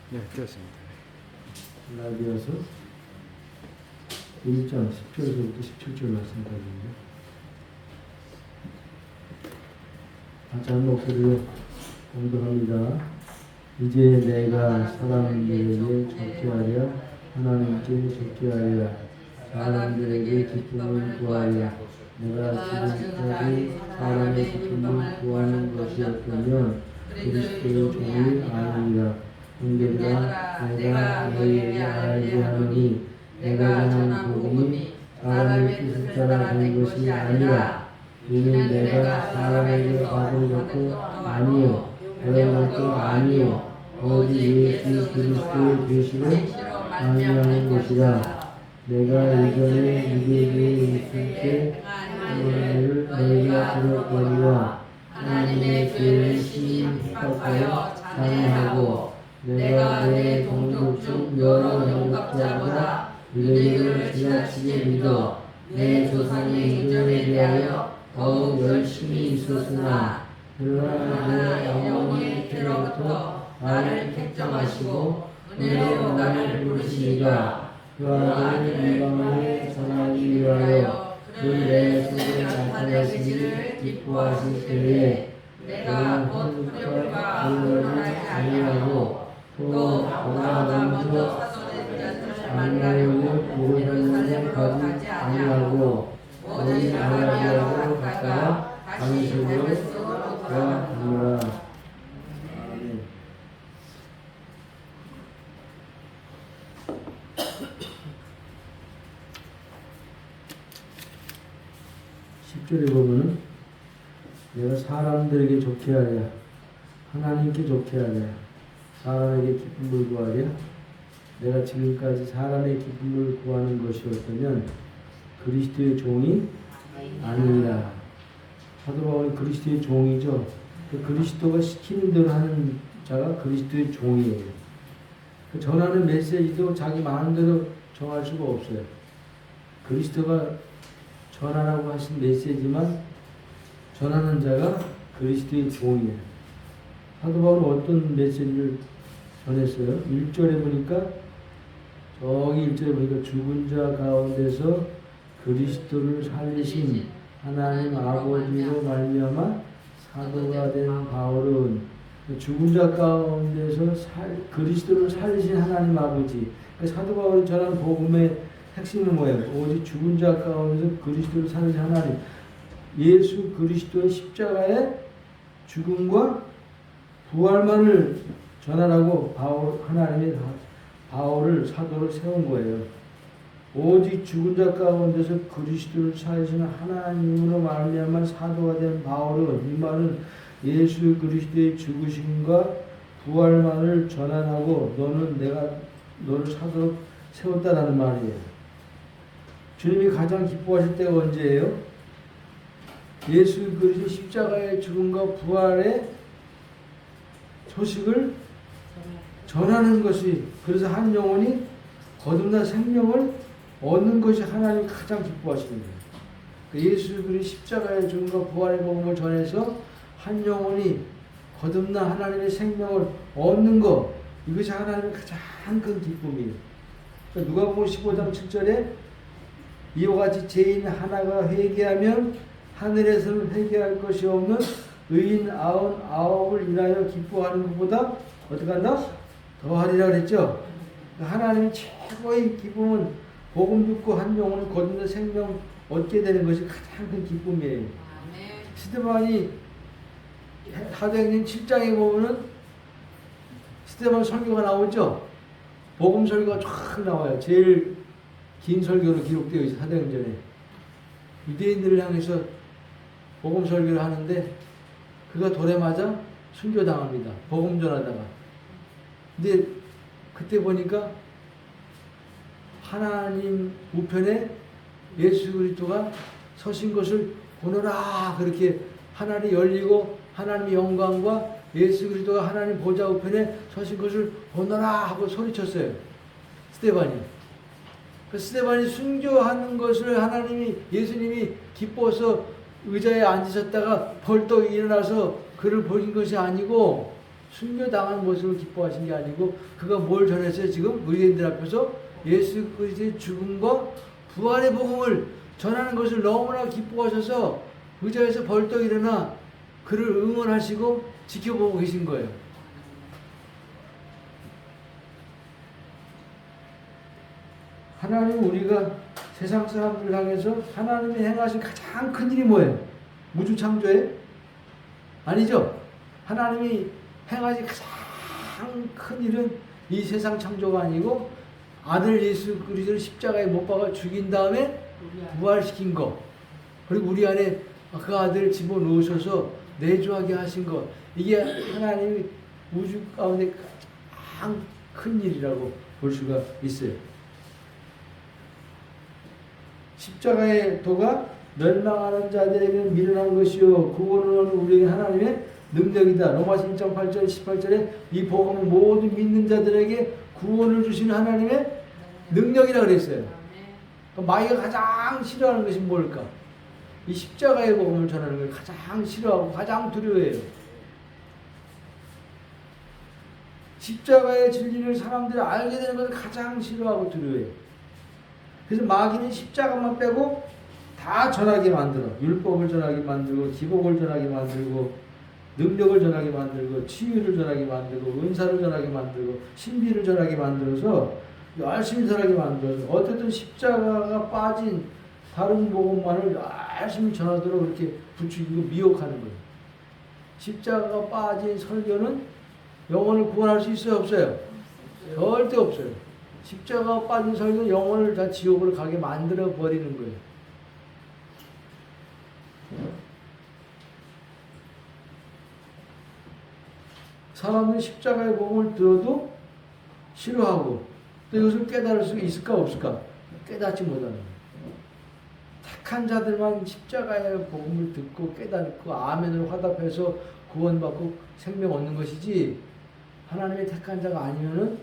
네, 되었습니다. 갈라디아서 1장 10절부터 17절 말씀까지입니다. 같이 한 목소리로 공독합니다. 이제 내가 사람들에게 적게 하려 하나님께 적게 하려 사람들에게 기쁨을 구하려 내가 지금까지 사람의 기쁨을 구하는 것이었다면 그리스도의 종이 아니니라. 형제들아 내가 너희에게 알게 하노니 내가 전한 복음이 사람의 뜻을 따라 된 것이 아니라 이는 내가 사람에게 받은 것도 아니요 배운 것도 아니요 오직 예수 그리스도의 계시를 안내하는 것이라. 내가 이전에 유대교에 있을 때 그를 너희가 들었거니와 하나님의 교회를 심각하여 찬양하고 내가 내 동족 중 여러 동족자보다 유대교를 지나치게 믿어 내 조상의 인전에 대하여 더욱 열심히 있었으나 그러나 내 영혼의 태로부터 나를 택정하시고 은혜로 나를 부르시니가 그 아들 이방인에 전하기 위하여 그 내 속에 나타나시기를 기뻐하실 때에 내가 곧 후렴과 의논하지 아니하고 또 보다 먼저 사도들을 만나려고 고려하는 가지 아니하고 오직 아라비아로 갔다가 다메섹으로 들어가니라. 아멘. 10절에 보면은 내가 사람들에게 좋게 하랴 하나님께 좋게 하랴 사람에게 기쁨을 구하랴 내가 지금까지 사람의 기쁨을 구하는 것이었다면 그리스도의 종이 아니라. 사도 바울이 그리스도의 종이죠. 그리스도가 시키는 대로 하는 자가 그리스도의 종이에요. 전하는 메시지도 자기 마음대로 정할 수가 없어요. 그리스도가 전하라고 하신 메시지만 전하는 자가 그리스도의 종이에요. 사도 바울은 어떤 메시지를 전했어요? 1절에 보니까 저기 1절에 보니까 죽은 자 가운데서 그리스도를 살리신 하나님 아버지로 말미암아 사도가 된 바울은 죽은 자 가운데서 그리스도를 살리신 하나님 아버지. 사도 바울이 전하는 복음의 핵심은 뭐예요? 오직 죽은 자 가운데서 그리스도를 살리신 하나님. 예수 그리스도의 십자가의 죽음과 부활만을 전하라고 하나님이 바울을 사도를 세운 거예요. 오직 죽은 자 가운데서 그리스도를 살리시는 하나님으로 말미암아 사도가 된 바울은 이 말은 예수 그리스도의 죽으심과 부활만을 전하고 내가 너를 사도로 세웠다라는 말이에요. 주님이 가장 기뻐하실 때가 언제예요? 예수 그리스도 십자가의 죽음과 부활의 소식을 전하는 것이, 그래서 한 영혼이 거듭난 생명을 얻는 것이 하나님이 가장 기뻐하시는 거예요. 예수 그리스도 십자가의 죽음과 부활의 복음을 전해서 한 영혼이 거듭난 하나님의 생명을 얻는 것, 이것이 하나님의 가장 큰 기쁨이에요. 누가복음 15장 7절에 이와 같이 죄인 하나가 회개하면 하늘에서는 회개할 것이 없는 의인 99을 인하여 기뻐하는 것보다 어떻게 한다? 더하리라 그랬죠. 하나님의 최고의 기쁨은 복음 듣고 한 영혼을 거듭난 생명 얻게 되는 것이 가장 큰 기쁨이에요. 스데반이 사도행전 7장에 보면은 스데반 설교가 나오죠. 복음 설교가 쫙 나와요. 제일 긴 설교로 기록되어 있어요. 사도행전에 유대인들을 향해서 복음 설교를 하는데 그가 돌에 맞아 순교당합니다. 복음 전하다가. 근데 그때 보니까 하나님 우편에 예수 그리스도가 서신 것을 보노라, 그렇게 하늘이 열리고 하나님의 영광과 예수 그리스도가 하나님 보좌 우편에 서신 것을 보노라 하고 소리쳤어요. 스데반이. 그 스데반이 순교하는 것을 예수님이 기뻐서 의자에 앉으셨다가 벌떡 일어나서 그를 보신 것이 아니고 순교당한 모습을 기뻐하신 게 아니고 그가 뭘 전했어요? 지금 의인들 앞에서 예수 그리스도의 죽음과 부활의 복음을 전하는 것을 너무나 기뻐하셔서 의자에서 벌떡 일어나 그를 응원하시고 지켜보고 계신 거예요. 하나님 우리가 세상 사람들을 향해서 하나님이 행하신 가장 큰 일이 뭐예요? 우주 창조에? 아니죠. 하나님이 행하신 가장 큰 일은 이 세상 창조가 아니고 아들 예수 그리스도를 십자가에 못 박아 죽인 다음에 부활시킨 거. 그리고 우리 안에 그 아들을 집어넣으셔서 내주하게 하신 것. 이게 하나님이 우주 가운데 가장 큰 일이라고 볼 수가 있어요. 십자가의 도가 멸망하는 자들에게는 미련한 것이요 구원은 우리에게 하나님의 능력이다. 로마서 1장 8절 18절에 이 복음은 모든 믿는 자들에게 구원을 주시는 하나님의 능력이라 그랬어요. 마귀가 가장 싫어하는 것이 뭘까? 이 십자가의 복음을 전하는 걸 가장 싫어하고 가장 두려워해요. 십자가의 진리를 사람들이 알게 되는 것을 가장 싫어하고 두려워해요. 그래서 마귀는 십자가만 빼고 다 전하게 만들어. 율법을 전하게 만들고 기복을 전하게 만들고 능력을 전하게 만들고 치유를 전하게 만들고 은사를 전하게 만들고 신비를 전하게 만들어서 열심히 전하게 만들어서 어쨌든 십자가가 빠진 다른 복음만을 열심히 전하도록 그렇게 부추기고 미혹하는 거예요. 십자가가 빠진 설교는 영혼을 구원할 수 있어요? 없어요? 절대 없어요. 십자가가 빠진 설교는 영혼을 다 지옥으로 가게 만들어 버리는 거예요. 사람은 십자가의 복음을 들어도 싫어하고 또 이것을 깨달을 수 있을까 없을까? 깨닫지 못하는 거예요. 택한 자들만 십자가의 복음을 듣고 깨닫고 아멘으로 화답해서 구원받고 생명 얻는 것이지 하나님의 택한 자가 아니면은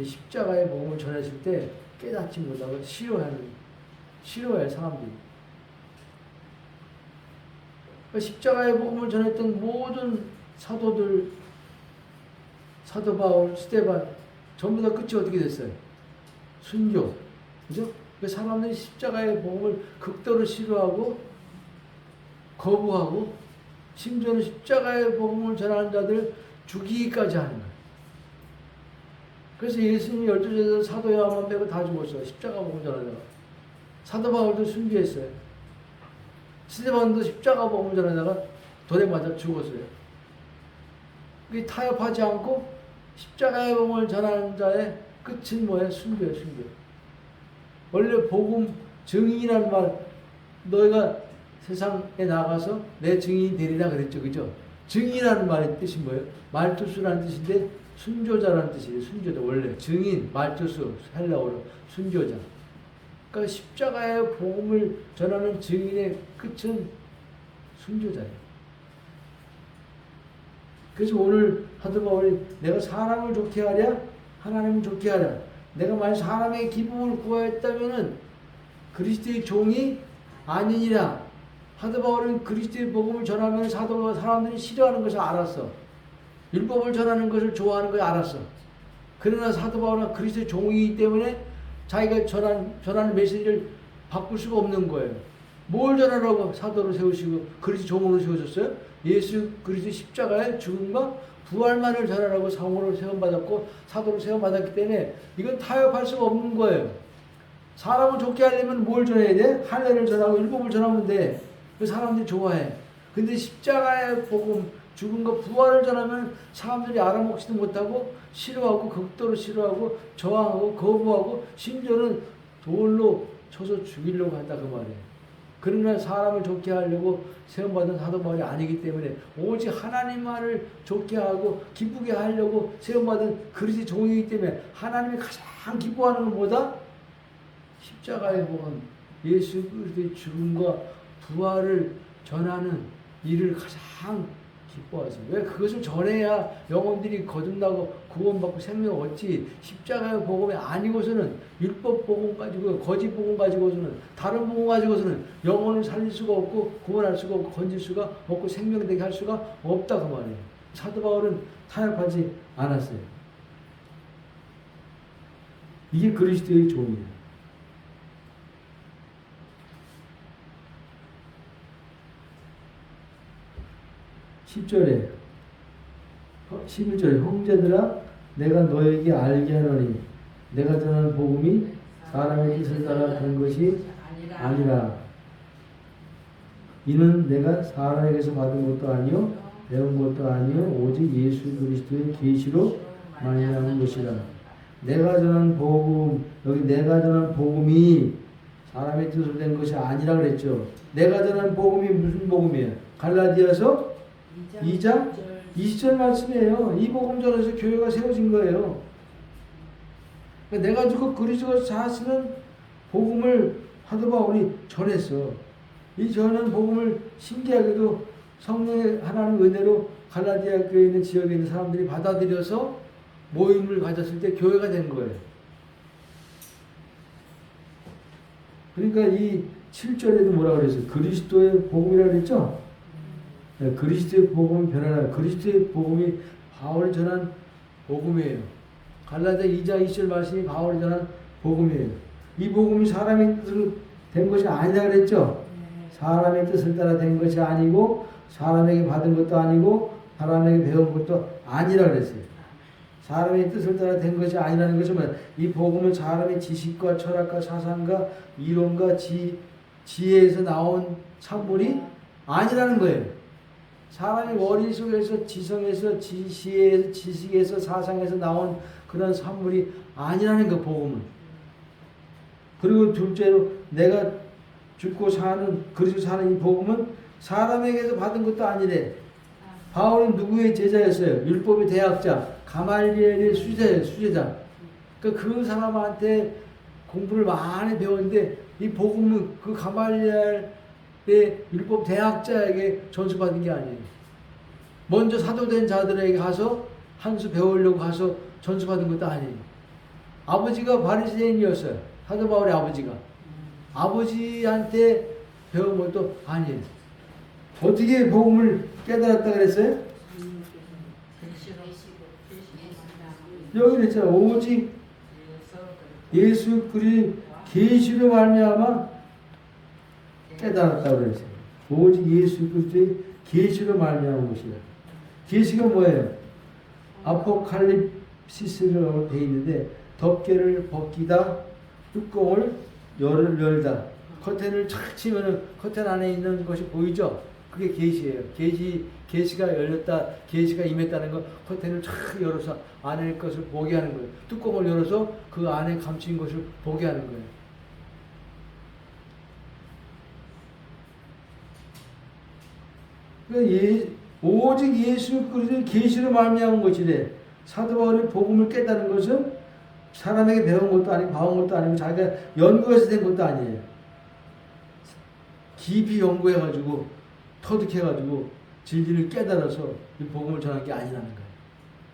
십자가의 복음을 전했을 때 깨닫지 못하고 싫어해요 사람들이. 십자가의 복음을 전했던 모든 사도들, 사도 바울, 스데반 전부 다 끝이 어떻게 됐어요? 순교. 그죠? 사람들이 십자가의 복음을 극도로 싫어하고 거부하고 심지어는 십자가의 복음을 전하는 자들 죽이기까지 하는 거예요. 그래서 예수님이 12제자 사도 요한만 빼고 다 죽었어요. 십자가 복음 전하다가. 사도 바울도 순교했어요. 스데반도 십자가 복음 전하다가 돌에 맞아 죽었어요. 그게 타협하지 않고 십자가의 복음을 전하는 자의 끝은 뭐예요? 순교예요, 순교. 원래 복음 증인이라는 말, 너희가 세상에 나가서 내 증인이 되리라 그랬죠, 그죠? 증인이라는 말의 뜻이 뭐예요? 말투수라는 뜻인데 순교자라는 뜻이에요. 순교자 원래 증인, 말투수, 헬라어로 순교자. 그러니까 십자가의 복음을 전하는 증인의 끝은 순교자예요. 그래서 오늘 사도 바울이 내가 사람을 좋게 하랴 하나님을 좋게 하랴. 내가 만약 사람의 기쁨을 구하였다면은 그리스도의 종이 아니니라. 사도 바울은 그리스도의 복음을 전하면 사람들이 싫어하는 것을 알았어. 율법을 전하는 것을 좋아하는 것을 알았어. 그러나 사도 바울은 그리스도의 종이기 때문에 자기가 전하는 메시지를 바꿀 수가 없는 거예요. 뭘 전하라고 사도로 세우시고 그리스도 종으로 세우셨어요? 예수 그리스도 십자가의 죽음과 부활만을 전하라고 성으로 세움받았고 사도로 세움받았기 때문에 이건 타협할 수가 없는 거예요. 사람을 좋게 하려면 뭘 전해야 돼? 할례를 전하고 율법을 전하면 돼. 그 사람들이 좋아해. 근데 십자가의 복음, 죽음과 부활을 전하면 사람들이 알아먹지도 못하고 싫어하고 극도로 싫어하고 저항하고 거부하고 심지어는 돌로 쳐서 죽이려고 한다 그 말이에요. 그러나 사람을 좋게 하려고 세움받은 사도 바울이 아니기 때문에 오직 하나님만을 좋게 하고 기쁘게 하려고 세움받은 그리스도의 종이기 때문에 하나님이 가장 기뻐하는 것보다 십자가의 복음, 예수 그리스도의 죽음과 부활을 전하는 일을 가장 기뻐하세요. 왜? 그것을 전해야 영혼들이 거듭나고 구원받고 생명 얻지. 십자가의 복음이 아니고서는 율법 복음 가지고 거짓 복음 가지고서는 다른 복음 가지고서는 영혼을 살릴 수가 없고 구원할 수가 없고 건질 수가 없고 생명되게 할 수가 없다 그 말이에요. 사도 바울은 타협하지 않았어요. 이게 그리스도의 종이에요. (10절에) 11절에 형제들아 내가 너에게 알게 하노니 내가 전하는 복음이 사람의 뜻을 따라 된 것이 아니라 이는 내가 사람에게서 받은 것도 아니요 배운 것도 아니요 오직 예수 그리스도의 계시로 말미암은 것이라. 내가 전한 복음, 여기 내가 전한 복음이 사람의 뜻으로 된 것이 아니라 그랬죠. 내가 전한 복음이 무슨 복음이에요? 갈라디아서 2장 20절 말씀이에요. 이 복음 전해서 교회가 세워진 거예요. 그러니까 내가 주고 그리스도가 사시는 복음을 사도 바울이 전했어. 이 전한 복음을 신기하게도 성령의 하나님 은혜로 갈라디아 교회에 있는 지역에 있는 사람들이 받아들여서 모임을 가졌을 때 교회가 된 거예요. 그러니까 이 7절에도 뭐라 그랬어요? 그리스도의 복음이라고 그랬죠? 네, 그리스도의 복음은 변하라. 그리스도의 복음이 바울이 전한 복음이에요. 갈라디아 2장 20절 말씀이 바울이 전한 복음이에요. 이 복음이 사람의 뜻으로 된 것이 아니라 그랬죠? 사람의 뜻을 따라 된 것이 아니고 사람에게 받은 것도 아니고 사람에게 배운 것도 아니라 그랬어요. 사람의 뜻을 따라 된 것이 아니라는 것은 뭐야? 이 복음은 사람의 지식과 철학과 사상과 이론과 지혜에서 나온 산물이 아니라는 거예요. 사람의 머릿속에서 지성에서 지혜에서 지식에서 사상에서 나온 그런 산물이 아니라는 거 복음은. 그리고 둘째로 내가 죽고 사는 그리스도 사는 이 복음은 사람에게서 받은 것도 아니래. 바울은 누구의 제자였어요? 율법의 대학자 가말리엘의 수제자. 그러니까 그 사람한테 공부를 많이 배웠는데 이 복음은 그 가말리엘의 율법 대학자에게 전수받은 게 아니에요. 먼저 사도된 자들에게 가서 한 수 배우려고 가서 전수받은 것도 아니에요. 아버지가 바리새인이었어요. 사도 바울의 아버지가. 아버지한테 배운 것도 아니에요. 어떻게 복음을 깨달았다 그랬어요? 여기 그랬잖아. 오직 예수 그리스도의 계시로 말미암아 깨달았다 그랬어요. 오직 예수 그리스도의 계시로 말미암은 것이다. 계시가 뭐예요? 아포칼립시스라고 되어 있는데 덮개를 벗기다, 뚜껑을 열다, 커튼을 착 치면은 커튼 안에 있는 것이 보이죠? 그게 계시예요. 계시가 열렸다, 계시가 임했다는 거, 커튼을 쫙 열어서 안에 것을 보게 하는 거예요. 뚜껑을 열어서 그 안에 감춘 것을 보게 하는 거예요. 그러니까 오직 예수 그리스도의 계시로 말미암은 것이래. 사도 바울이 복음을 깨달은 것은 사람에게 배운 것도 아니고 봐온 것도 아니고 자기가 연구해서 된 것도 아니에요. 깊이 연구해가지고 터득해가지고 진리를 깨달아서 이 복음을 전한 게 아니라는 거예요.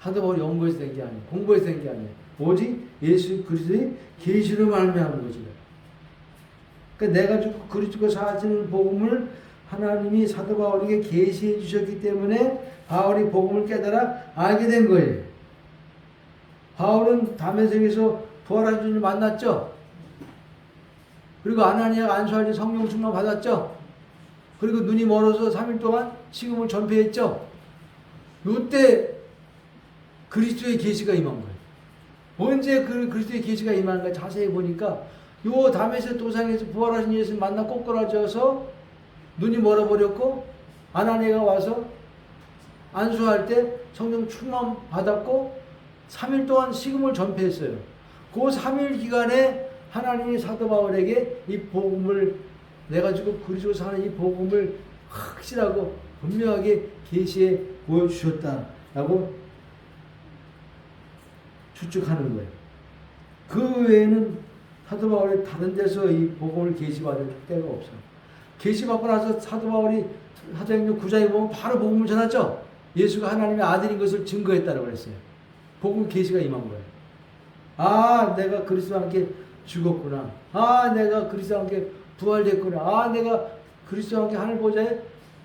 사도 바울이 연구해서 된 게 아니에요. 공부해서 된 게 아니에요. 오직 예수 그리스도의 계시로 말미암은 것이래. 그러니까 내가 죽고 그리스도가 사시는 복음을 하나님이 사도 바울에게 계시해 주셨기 때문에 바울이 복음을 깨달아 알게 된 거예요. 바울은 다메섹에서 부활한 주님을 만났죠. 그리고 아나니아가 안수할 때 성령 충만 받았죠. 그리고 눈이 멀어서 3일 동안 식음을 전폐했죠. 이때 그리스도의 계시가 임한 거예요. 언제 그 그리스도의 계시가 임하는가 자세히 보니까 요 다메섹 도상에서 부활하신 예수를 만나 꼬꾸라져서 눈이 멀어버렸고 아나니아가 와서 안수할 때 성령 충만 받았고 3일 동안 식음을 전폐했어요. 그 3일 기간에 하나님이 사도 바울에게 이 복음을 내가지고 그리스도 사는 이 복음을 확실하고 분명하게 계시해 보여주셨다라고 추측하는 거예요. 그 외에는 사도 바울이 다른 데서 이 복음을 계시받을 때가 없어요. 계시받고 나서 사도 바울이 사도행전 9장에 보면 바로 복음을 전하죠. 예수가 하나님의 아들인 것을 증거했다고 그랬어요. 복음 계시가 임한 거예요. 아, 내가 그리스도와 함께 죽었구나. 아, 내가 그리스도와 함께 부활됐구나. 아, 내가 그리스도와 함께 하늘 보좌에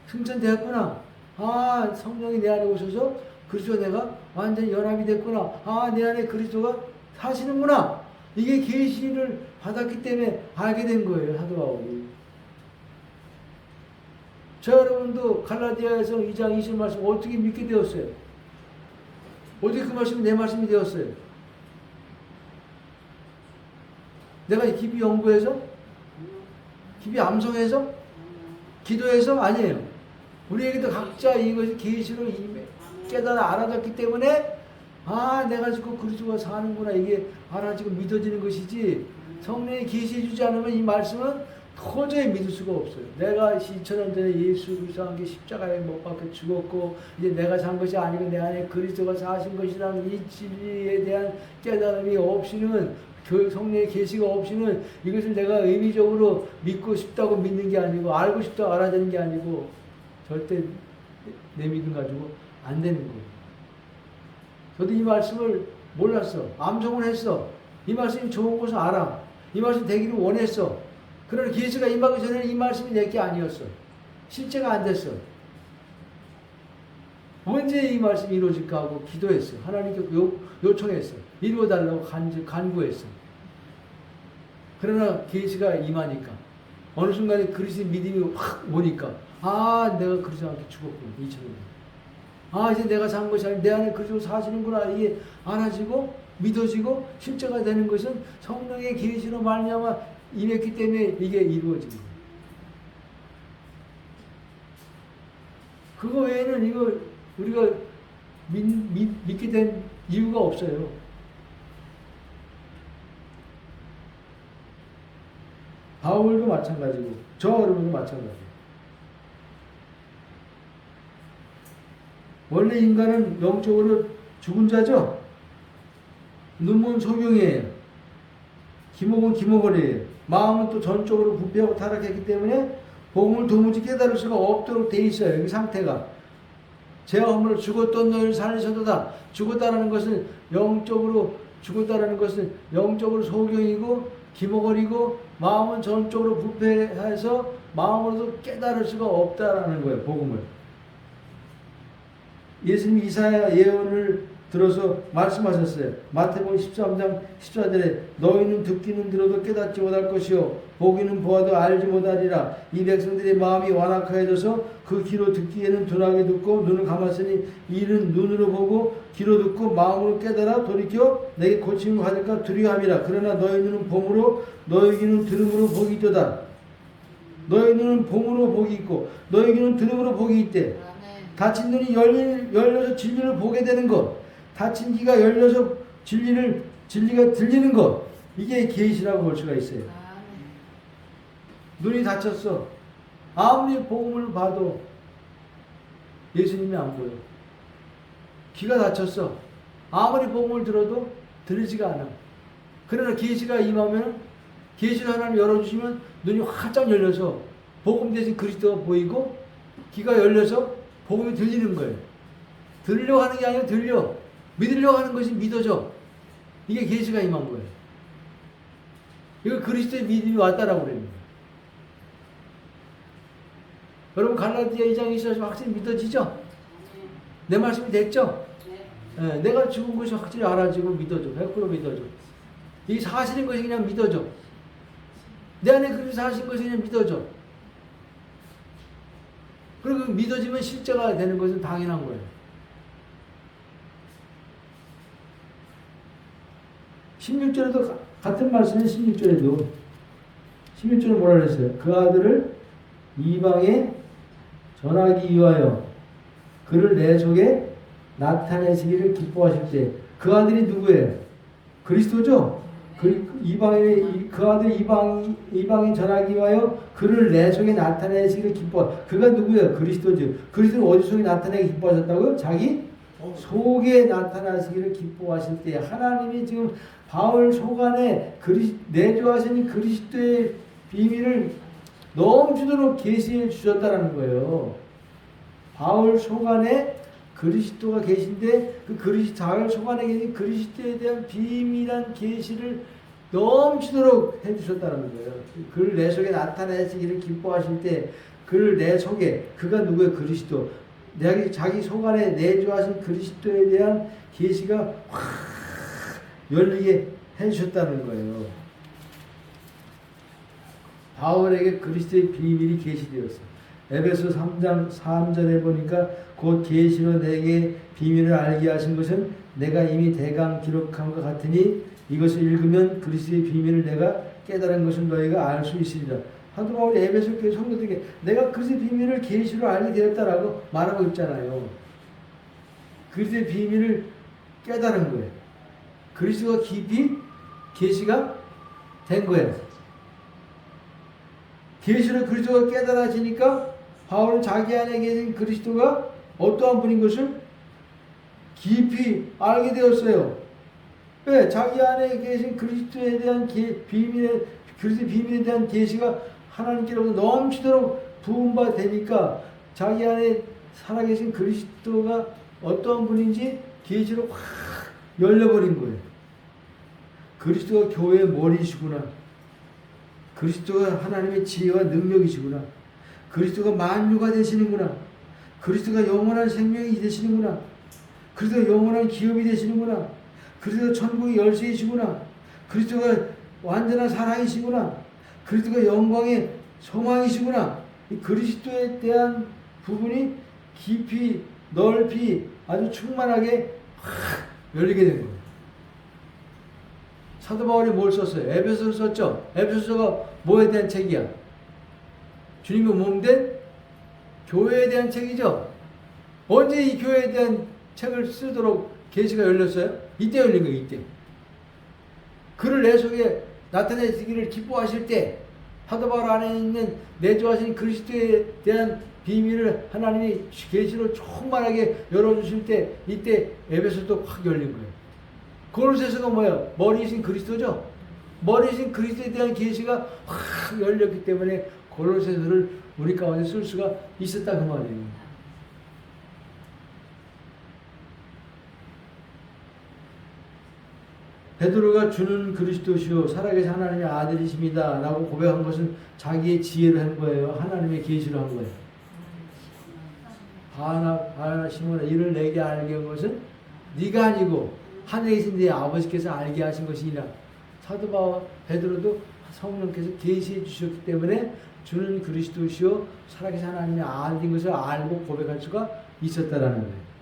승천되었구나. 아, 아, 성령이 내 안에 오셔서 그리스도 내가 완전히 연합이 됐구나. 아, 내 안에 그리스도가 사시는구나. 이게 계시를 받았기 때문에 알게 된 거예요, 사도 바울이. 저 여러분도 갈라디아서 2장 20 말씀 어떻게 믿게 되었어요? 어떻게 그 말씀이 내 말씀이 되었어요? 내가 깊이 연구해서? 깊이 암송해서? 기도해서? 아니에요. 우리에게도 각자 이것이 계시로 깨달아 알아졌기 때문에 아, 내가 지금 그리스도가 사는구나 이게 알아지고 믿어지는 것이지, 성령이 계시해 주지 않으면 이 말씀은 도저히 믿을 수가 없어요. 내가 2000년 전에 예수 그리스도와 함께 십자가에 못 박혀 죽었고 이제 내가 산 것이 아니고 내 안에 그리스도가 사신 것이라는 이 진리에 대한 깨달음이 없이는, 성령의 계시가 없이는 이것을 내가 의미적으로 믿고 싶다고 믿는 게 아니고 알고 싶다고 알아듣는 게 아니고 절대 내 믿음 가지고 안 되는 거예요. 저도 이 말씀을 몰랐어. 암송을 했어. 이 말씀이 좋은 것을 알아. 이 말씀 되기를 원했어. 그러나 계시가 임하기 전에는 이 말씀이 내게 아니었어. 실제가 안 됐어. 언제 이 말씀이 이루어질까 하고 기도했어. 하나님께 요청했어. 이루어달라고 간구했어. 그러나 계시가 임하니까 어느 순간에 그리스도의 믿음이 확 오니까 아, 내가 그리스도와 함께 죽었구나. 2000년. 아, 이제 내가 산 것이 아니라 내 안에 그리스도 사시는구나. 이게 알아지고 믿어지고 실제가 되는 것은 성령의 계시로 말미암아 임했기 때문에 이게 이루어진 거예요. 그거 외에는 이거 우리가 믿게 된 이유가 없어요. 바울도 마찬가지고 저 여러분도 마찬가지고. 원래 인간은 영적으로 죽은 자죠. 눈은 소경이에요. 기목은 기목거리예요. 마음은 또 전적으로 부패하고 타락했기 때문에 복음을 도무지 깨달을 수가 없도록 돼 있어요. 이 상태가. 죄와 허물로 죽었던 너희를 살리셨도다. 죽었다라는 것은 영적으로 죽었다라는 것은 영적으로 소경이고 기목거리고 마음은 전적으로 부패해서 마음으로도 깨달을 수가 없다라는 거예요. 복음을. 예수님이 이사야 예언을 들어서 말씀하셨어요. 마태복음 13장 14절에 너희는 듣기는 들어도 깨닫지 못할 것이요 보기는 보아도 알지 못하리라. 이 백성들의 마음이 완악하여져서 그 귀로 듣기에는 둔하게 듣고 눈을 감았으니 이는 눈으로 보고 귀로 듣고 마음으로 깨달아 돌이켜 내게 고침을 받을까 두려워함이라. 그러나 너희 눈은 봄으로 너희 귀는 들음으로 복이 있도다. 너희 눈은 봄으로 복이 있고 너희 귀는 들음으로 복이 있대. 닫힌 눈이 열려서 진리를 보게 되는 것, 닫힌 귀가 열려서 진리가 들리는 것, 이게 계시라고 볼 수가 있어요. 눈이 닫혔어. 아무리 복음을 봐도 예수님이 안 보여. 귀가 닫혔어. 아무리 복음을 들어도 들리지가 않아. 그러나 계시가 임하면, 계시를 하나님 열어주시면 눈이 활짝 열려서 복음 대신 그리스도가 보이고 귀가 열려서 복음이 들리는 거예요. 들으려고 하는 게 아니라 들려. 믿으려고 하는 것이 믿어져. 이게 계시가 임한 거예요. 이거 그리스도의 믿음이 왔다라고 그래요. 여러분 갈라디아 2장 24절 확실히 믿어지죠? 내 말씀이 됐죠? 네, 내가 죽은 것이 확실히 알아지고 믿어져. 100% 믿어져. 이게 사실인 것이 그냥 믿어져. 내 안에 그리스도 사신 것이 그냥 믿어져. 그리고 믿어지면 실제가 되는 것은 당연한 거예요. 16절에도 같은 말씀이 16절에도 16절에 뭐라 그랬어요? 그 아들을 이방에 전하기 위하여 그를 내 속에 나타내시기를 기뻐하실 때, 그 아들이 누구예요? 그리스도죠? 그 아들 이방에 전하기 위하여 그를 내 속에 나타내시기를 기뻐. 그가 누구예요? 그리스도죠. 그리스도는 어디 속에 나타내기 기뻐하셨다고요? 자기 속에 나타나시기를 기뻐하실 때, 하나님이 지금 바울 속 안에 내주하신 그리스도의 비밀을 넘치도록 계시해 주셨다는 거예요. 바울 속 안에 그리스도가 계신데 그 바울 속 안에 계신 그리스도에 대한 비밀한 계시를 넘치도록 해주셨다는 거예요. 그를 내 속에 나타내시기를 기뻐하실 때, 그를 내 속에, 그가 누구예요? 그리스도. 자기 속 안에 내주하신 그리스도에 대한 계시가 확 열리게 해주셨다는 거예요. 바울에게 그리스도의 비밀이 계시되었어. 에베소 3장 3절에 보니까 곧 계시로 내게 비밀을 알게 하신 것은 내가 이미 대강 기록한 것 같으니 이것을 읽으면 그리스도의 비밀을 내가 깨달은 것을 너희가 알 수 있으리라. 사도 바울이 에베소 교회 성도들에게 내가 그리스도의 비밀을 계시로 알게 되었다라고 말하고 있잖아요. 그리스도의 비밀을 깨달은 거예요. 그리스도가 깊이 계시가 된 거예요. 계시로 그리스도가 깨달아지니까 바울은 자기 안에 계신 그리스도가 어떠한 분인 것을 깊이 알게 되었어요. 왜? 자기 안에 계신 그리스도에 대한 그리스도의 비밀에 대한 계시가 하나님께로부터 넘치도록 부음바 되니까 자기 안에 살아계신 그리스도가 어떠한 분인지 계시로 확 열려버린 거예요. 그리스도가 교회의 머리시구나. 그리스도가 하나님의 지혜와 능력이시구나. 그리스도가 만유가 되시는구나. 그리스도가 영원한 생명이 되시는구나. 그리스도가 영원한 기업이 되시는구나. 그리스도가 천국의 열쇠이시구나. 그리스도가 완전한 사랑이시구나. 그리스도가 영광의 소망이시구나. 이 그리스도에 대한 부분이 깊이 넓이 아주 충만하게 확 열리게 된 거예요. 사도 바울이 뭘 썼어요? 에베소를 썼죠. 에베소서가 뭐에 대한 책이야? 주님의 몸된 교회에 대한 책이죠. 언제 이 교회에 대한 책을 쓰도록 계시가 열렸어요? 이때 열린 거예요. 이때. 그를 내 속에 나타내시기를 기뻐하실 때 사도 바울 안에 있는 내주하신 그리스도에 대한 비밀을 하나님이 계시로 충만하게 열어주실 때 이때 에베소도 확 열린 거예요. 골로새서가 뭐예요? 머리이신 그리스도죠. 머리이신 그리스도에 대한 계시가 확 열렸기 때문에 골로새서를 우리 가운데 쓸 수가 있었다 그 말이에요. 베드로가 주는 그리스도시요 살아계신 하나님의 아들이십니다 라고 고백한 것은 자기의 지혜로 한 거예요. 하나님의 계시로 한 거예요. 바나 시몬아 이를 내게 알게 한 것은 네가 아니고 하늘에 계신 네 아버지께서 알게 하신 것이니라. 사도 바울 베드로도 성령께서 계시해 주셨기 때문에 주는 그리스도시요 살아계신 하나님의 아들인 것을 알고 고백할 수가 있었다라는 거예요.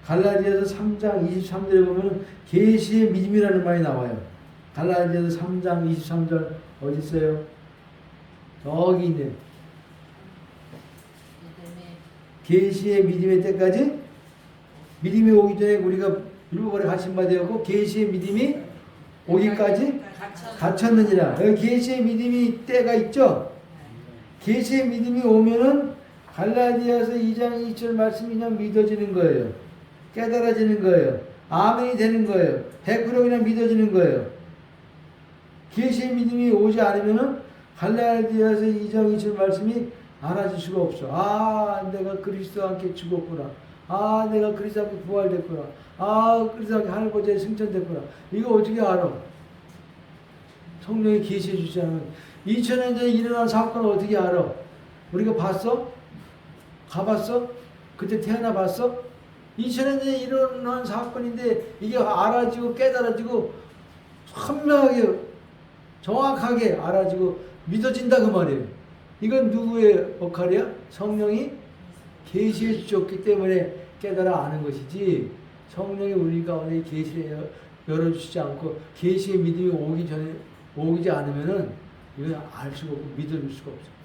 갈라디아서 3장 23절에 보면 계시의 믿음이라는 말이 나와요. 갈라디아서 3장 23절 어디 있어요? 저기 있네. 계시의 믿음의 때까지 믿음이 오기 전에 우리가 일부분에 갇힌 바 되었고 계시의 믿음이 오기까지 갇혔느니라. 여기 계시의 믿음이 때가 있죠. 계시의 믿음이 오면은 갈라디아서 2장 2절 말씀이 그냥 믿어지는 거예요. 깨달아지는 거예요. 아멘이 되는 거예요. 100% 그냥 믿어지는 거예요. 계시의 믿음이 오지 않으면은 갈라디아서 2장 2절 말씀이 알아질 수가 없어. 아, 내가 그리스도와 함께 죽었구나. 아, 내가 그리스도와 함께 부활됐구나. 아, 그리스도와 함께 하늘 보좌에 승천됐구나. 이거 어떻게 알아? 성령이 계시해 주지 않으면 2000년 전에 일어난 사건을 어떻게 알아? 우리가 봤어? 가봤어? 그때 태어나 봤어? 2000년 전에 일어난 사건인데 이게 알아지고 깨달아지고 선명하게 정확하게 알아지고 믿어진다 그 말이에요. 이건 누구의 역할이야? 성령이 계시해 주셨기 때문에 깨달아 아는 것이지 성령이 우리 가운데 계시를 열어주시지 않고 계시의 믿음이 오지 않으면은 이건 알 수가 없고 믿어줄 수가 없어.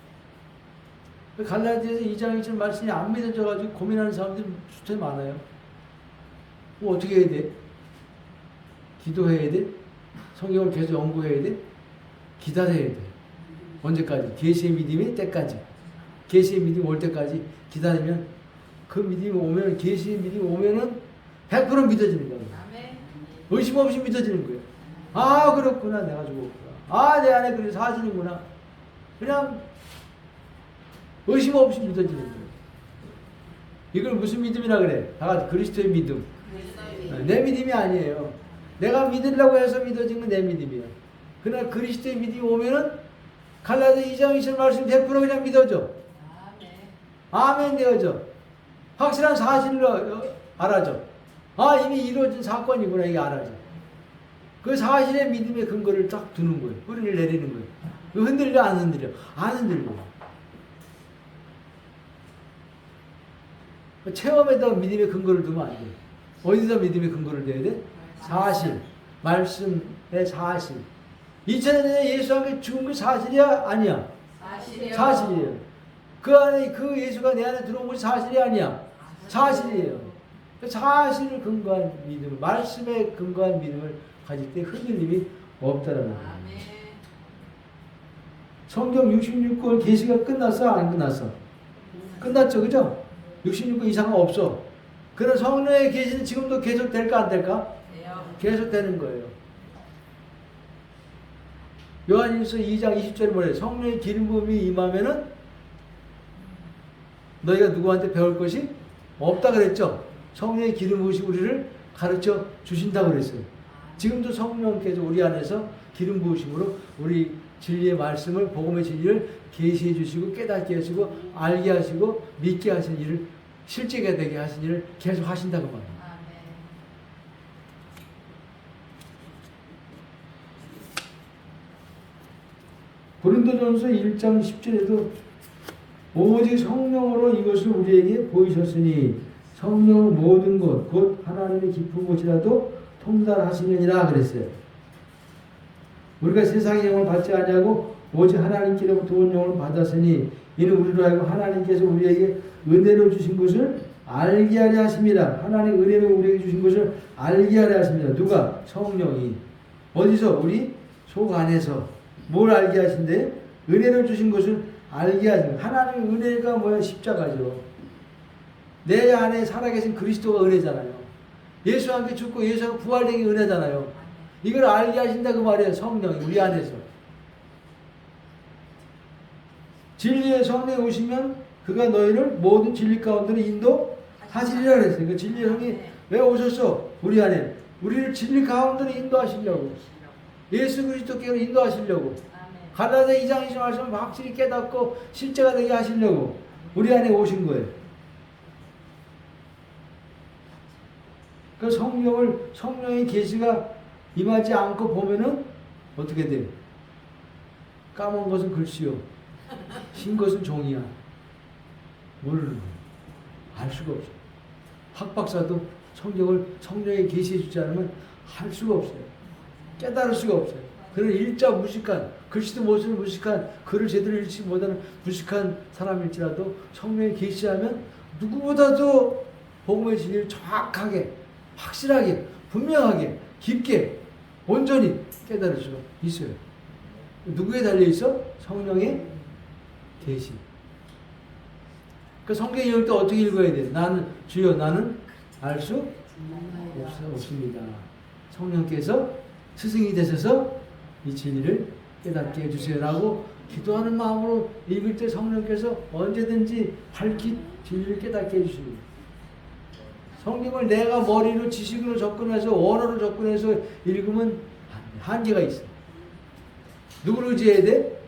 갈라디아서 2장 2절 말씀이 안 믿어져가지고 고민하는 사람들이 수태 많아요. 뭐 어떻게 해야 돼? 기도해야 돼? 성경을 계속 연구해야 돼? 기다려야 돼. 언제까지? 계시의 믿음이 때까지. 계시의 믿음이 올 때까지 기다리면 그 믿음이 오면 계시의 믿음이 오면은 100% 믿어지는 거예요. 의심 없이 믿어지는 거예요. 아 그렇구나 내가 죽었구나. 아 내 안에 그래 사실이구나. 그냥 의심 없이 믿어지는 거예요. 이걸 무슨 믿음이라 그래? 다 같이 그리스도의 믿음. 내 믿음이 아니에요. 내가 믿으려고 해서 믿어진 건 내 믿음이야. 그러나 그리스도의 믿음이 오면은 갈라디아 2장 20절 말씀 100% 그냥 믿어져. 아멘 되어져. 확실한 사실로 알아져. 아, 이미 이루어진 사건이구나, 이게 알아져. 그 사실의 믿음의 근거를 딱 두는 거예요. 뿌리를 내리는 거예요. 흔들려, 안 흔들려? 안 흔들려. 체험에다 믿음의 근거를 두면 안 돼. 어디다 믿음의 근거를 둬야 돼? 사실. 말씀의 사실. 2000년 전에 예수 함께 죽은 게 사실이야? 아니야? 사실이요. 사실이에요. 그 안에 그 예수가 내 안에 들어온 것이 사실이 아니야? 사실이에요. 사실을 근거한 믿음, 말씀에 근거한 믿음을 가질 때 흔들림이 없다는 거예요. 성경 66권 계시가 끝났어? 안 끝났어? 끝났죠, 그죠? 66권 이상은 없어. 그런 성령의 계시는 지금도 계속 될까 안 될까? 계속 되는 거예요. 요한일서 2장 20절에 뭐래요? 성령의 기름 부음이 임하면은 너희가 누구한테 배울 것이 없다 그랬죠? 성령의 기름 부으시 우리를 가르쳐 주신다고 그랬어요. 지금도 성령께서 우리 안에서 기름 부으심으로 우리 진리의 말씀을, 복음의 진리를 계시해 주시고 깨닫게 하시고 알게 하시고 믿게 하신 일을, 실제가 되게 하신 일을 계속 하신다고 말합니다. 고린도전서 1장 10절에도 오직 성령으로 이것을 우리에게 보이셨으니 성령 모든 것 곧 하나님의 깊은 곳이라도 통달하시느니라 그랬어요. 우리가 세상의 영을 받지 아니하고 오직 하나님께로부터 온 영을 받았으니 이는 우리로 하여금 하나님께서 우리에게 은혜로 주신 것을 알게 하려 하십니다. 하나님 은혜로 우리에게 주신 것을 알게 하려 하십니다. 누가? 성령이. 어디서? 우리 속 안에서. 뭘 알게 하신대? 은혜로 주신 것을 알게 하십니다. 하나님의 은혜가 뭐야? 십자가죠. 내 안에 살아계신 그리스도가 은혜잖아요. 예수와 함께 죽고 예수와 부활된 게 은혜잖아요. 이걸 알게 하신다 그 말이에요. 성령이 우리 안에서. 진리의 성령이 오시면 그가 너희를 모든 진리 가운데로 인도하시리라 그랬어요. 그 진리의 성령이 왜 오셨어? 우리 안에. 우리를 진리 가운데로 인도하시려고. 예수 그리스도께로 인도하시려고. 갈라디아 2장 20절 말씀을 확실히 깨닫고 실제가 되게 하시려고 우리 안에 오신 거예요. 그 성령의 계시가 임하지 않고 보면은 어떻게 돼요? 까만 것은 글씨요, 흰 것은 종이야. 모르는 거예요. 알 수가 없어요. 학박사도 성령에 계시해 주지 않으면 할 수가 없어요. 깨달을 수가 없어요. 그는 일자 무식한, 글씨도 못 쓰는 무식한, 글을 제대로 읽지 못하는 무식한 사람일지라도 성령에 계시하면 누구보다도 복음의 진리를 정확하게, 확실하게, 분명하게, 깊게, 온전히 깨달을 수가 있어요. 누구에 달려있어? 성령의 계시. 그 성경 읽을 때 어떻게 읽어야 돼? 나는, 주여 나는 알 수 없습니다. 성령께서 스승이 되셔서 이 진리를 깨닫게 해주세요 라고 기도하는 마음으로 읽을 때 성령께서 언제든지 밝히 진리를 깨닫게 해주십니다. 성경을 내가 머리로 지식으로 접근해서 언어로 접근해서 읽으면 한계가 있어. 누구를 의지해야 돼?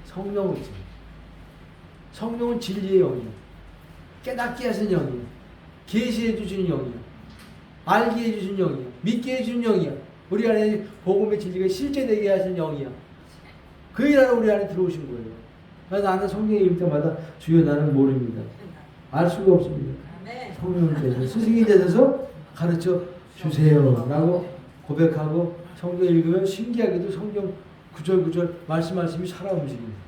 성령을 의지해. 성령은 진리의 영이야. 깨닫게 하시는 영이야. 계시해 주시는 영이야. 알게 해 주시는 영이야. 믿게 해 주시는 영이야. 우리 안에 복음의 진리가 실제되게 하시는 영이야. 그 일하러 우리 안에 들어오신 거예요. 그래서 나는 성경에 읽을 때마다 주여 나는 모릅니다. 알 수가 없습니다. 성령께서 스승이 되셔서 가르쳐 주세요 라고 고백하고 성경 읽으면 신기하게도 성경 구절 말씀이 살아 움직입니다.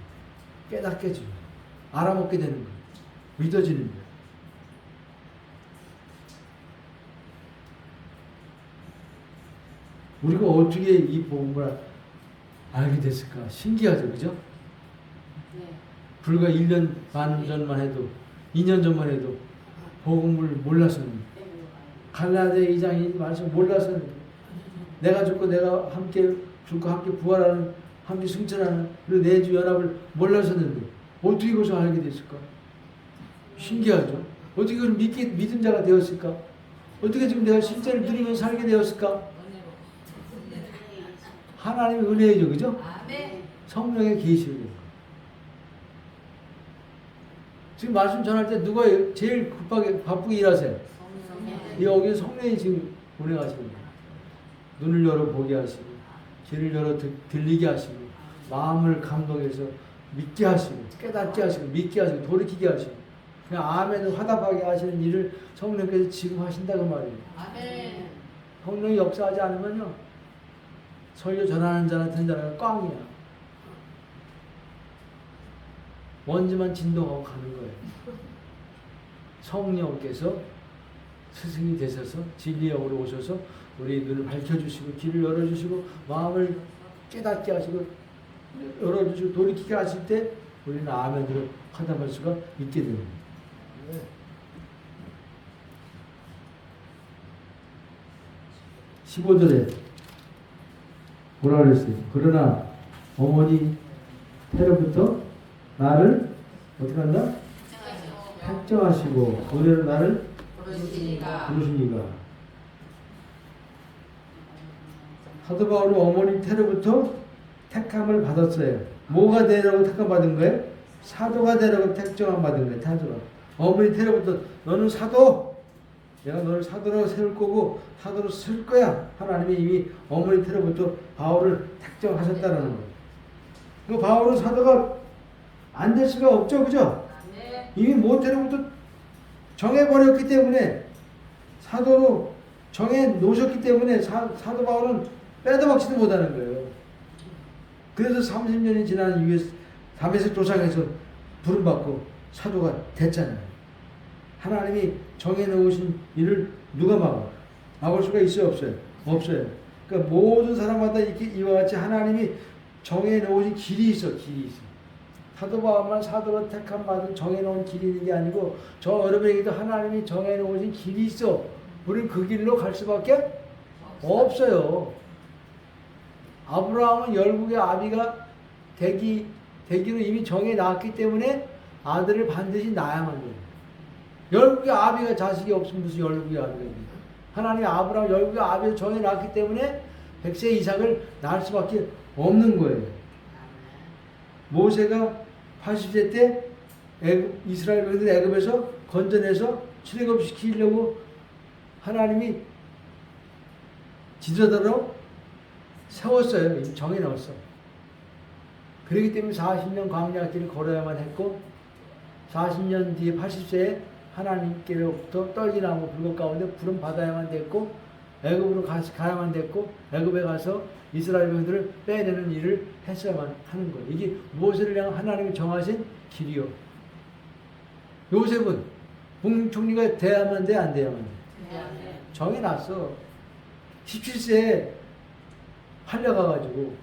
깨닫게 해줘요. 알아먹게 되는 거예요. 믿어지는 거예요. 우리가 어떻게 이 복음을 알게 됐을까? 신기하죠, 그죠? 네. 불과 1년 반 전만 해도, 2년 전만 해도 복음을 몰랐었는데, 갈라디아 2장 말씀 몰랐었는데, 내가 죽고 내가 함께 죽고 함께 부활하는, 함께 승천하는 그리고 내주 연합을 몰랐었는데 어떻게 이것을 알게 됐을까? 신기하죠? 어떻게 이걸 믿은 자가 되었을까? 어떻게 지금 내가 실제를 누리면서 살게 되었을까? 하나님의 은혜죠, 그죠? 성령의 계시를. 지금 말씀 전할 때 누가 제일 급하게 바쁘게 일하세요? 여기 성령이 지금 운행하시는 거예요. 눈을 열어 보게 하시고, 귀를 열어 들리게 하시고, 마음을 감동해서 믿게 하시고, 깨닫게 하시고, 믿게 하시고, 돌이키게 하시고, 그냥 아멘을 화답하게 하시는 일을 성령께서 지금 하신다고 말이에요. 아멘. 성령이 역사하지 않으면요, 설교 전하는 자나 듣는 자는 꽝이야. 먼지만 진동하고 가는 거예요. 성령께서 스승이 되셔서 진리의 영으로 오셔서 우리 눈을 밝혀주시고 귀를 열어주시고 마음을 깨닫게 하시고 열어주시고 돌이키게 하실 때 우리는 아멘으로 화답할 수가 있게 됩니다. 15절에 뭐라 그랬어요? 그러나 어머니 태로부터 나를 어떻게 한다? 택정하시고 은혜로 나를 부르시니까. 부르시니까. 사도 바울은 어머니 태로부터 택함을 받았어요. 뭐가 되라고 택함 받은 거예요? 사도가 되라고 택정함 받은 거예요. 사도가. 어머니 태로부터 너는 사도. 내가 너를 사도로 세울 거고 사도로 쓸 거야. 하나님이 이미 어머니 태로부터 바울을 택정하셨다는 거예요. 그 바울은 사도가 안 될 수가 없죠, 그죠? 네. 이미 모태로부터 정해버렸기 때문에 사도로 정해 놓으셨기 때문에 사도 바울은 빼도 박지도 못하는 거예요. 그래서 30년이 지난 이후에 다메섹 도상에서 부름받고 사도가 됐잖아요. 하나님이 정해 놓으신 일을 누가 막을 수가 있어요, 없어요? 없어요. 그러니까 모든 사람마다 이렇게 이와 같이 하나님이 정해 놓으신 길이 있어, 길이 있어. 사도 바울만 사도로 택함 받은 정해 놓은 길이 있는 게 아니고 저 여러분에게도 하나님이 정해 놓으신 길이 있어. 우리는 그 길로 갈 수밖에 없어요. 아브라함은 열국의 아비가 되기로 이미 정해 놨기 때문에 아들을 반드시 낳아야만 돼요. 열국의 아비가 자식이 없으면 무슨 열국의 아비가 돼요. 하나님이 아브라함 열국의 아비를 정해 놨기 때문에 100세 이상을 낳을 수밖에 없는 거예요. 모세가 80세 때 이스라엘 백성들 애굽에서 건져내서 출애굽시키려고 하나님이 지도자로 세웠어요. 이미 정해놨어. 그렇기 때문에 40년 광야길을 걸어야만 했고 40년 뒤에 80세에 하나님께로부터 떨기나무 불꽃 가운데 부름 받아야만 됐고 애굽으로 가야만 됐고 애굽에 가서 이스라엘 백성들을 빼내는 일을 했어야만 하는 거예요. 이게 모세를 향한 하나님이 정하신 길이요. 요셉은 국무총리가 돼야만 돼, 안 돼야만 돼? 네. 정해놨어. 17세에 팔려가가지고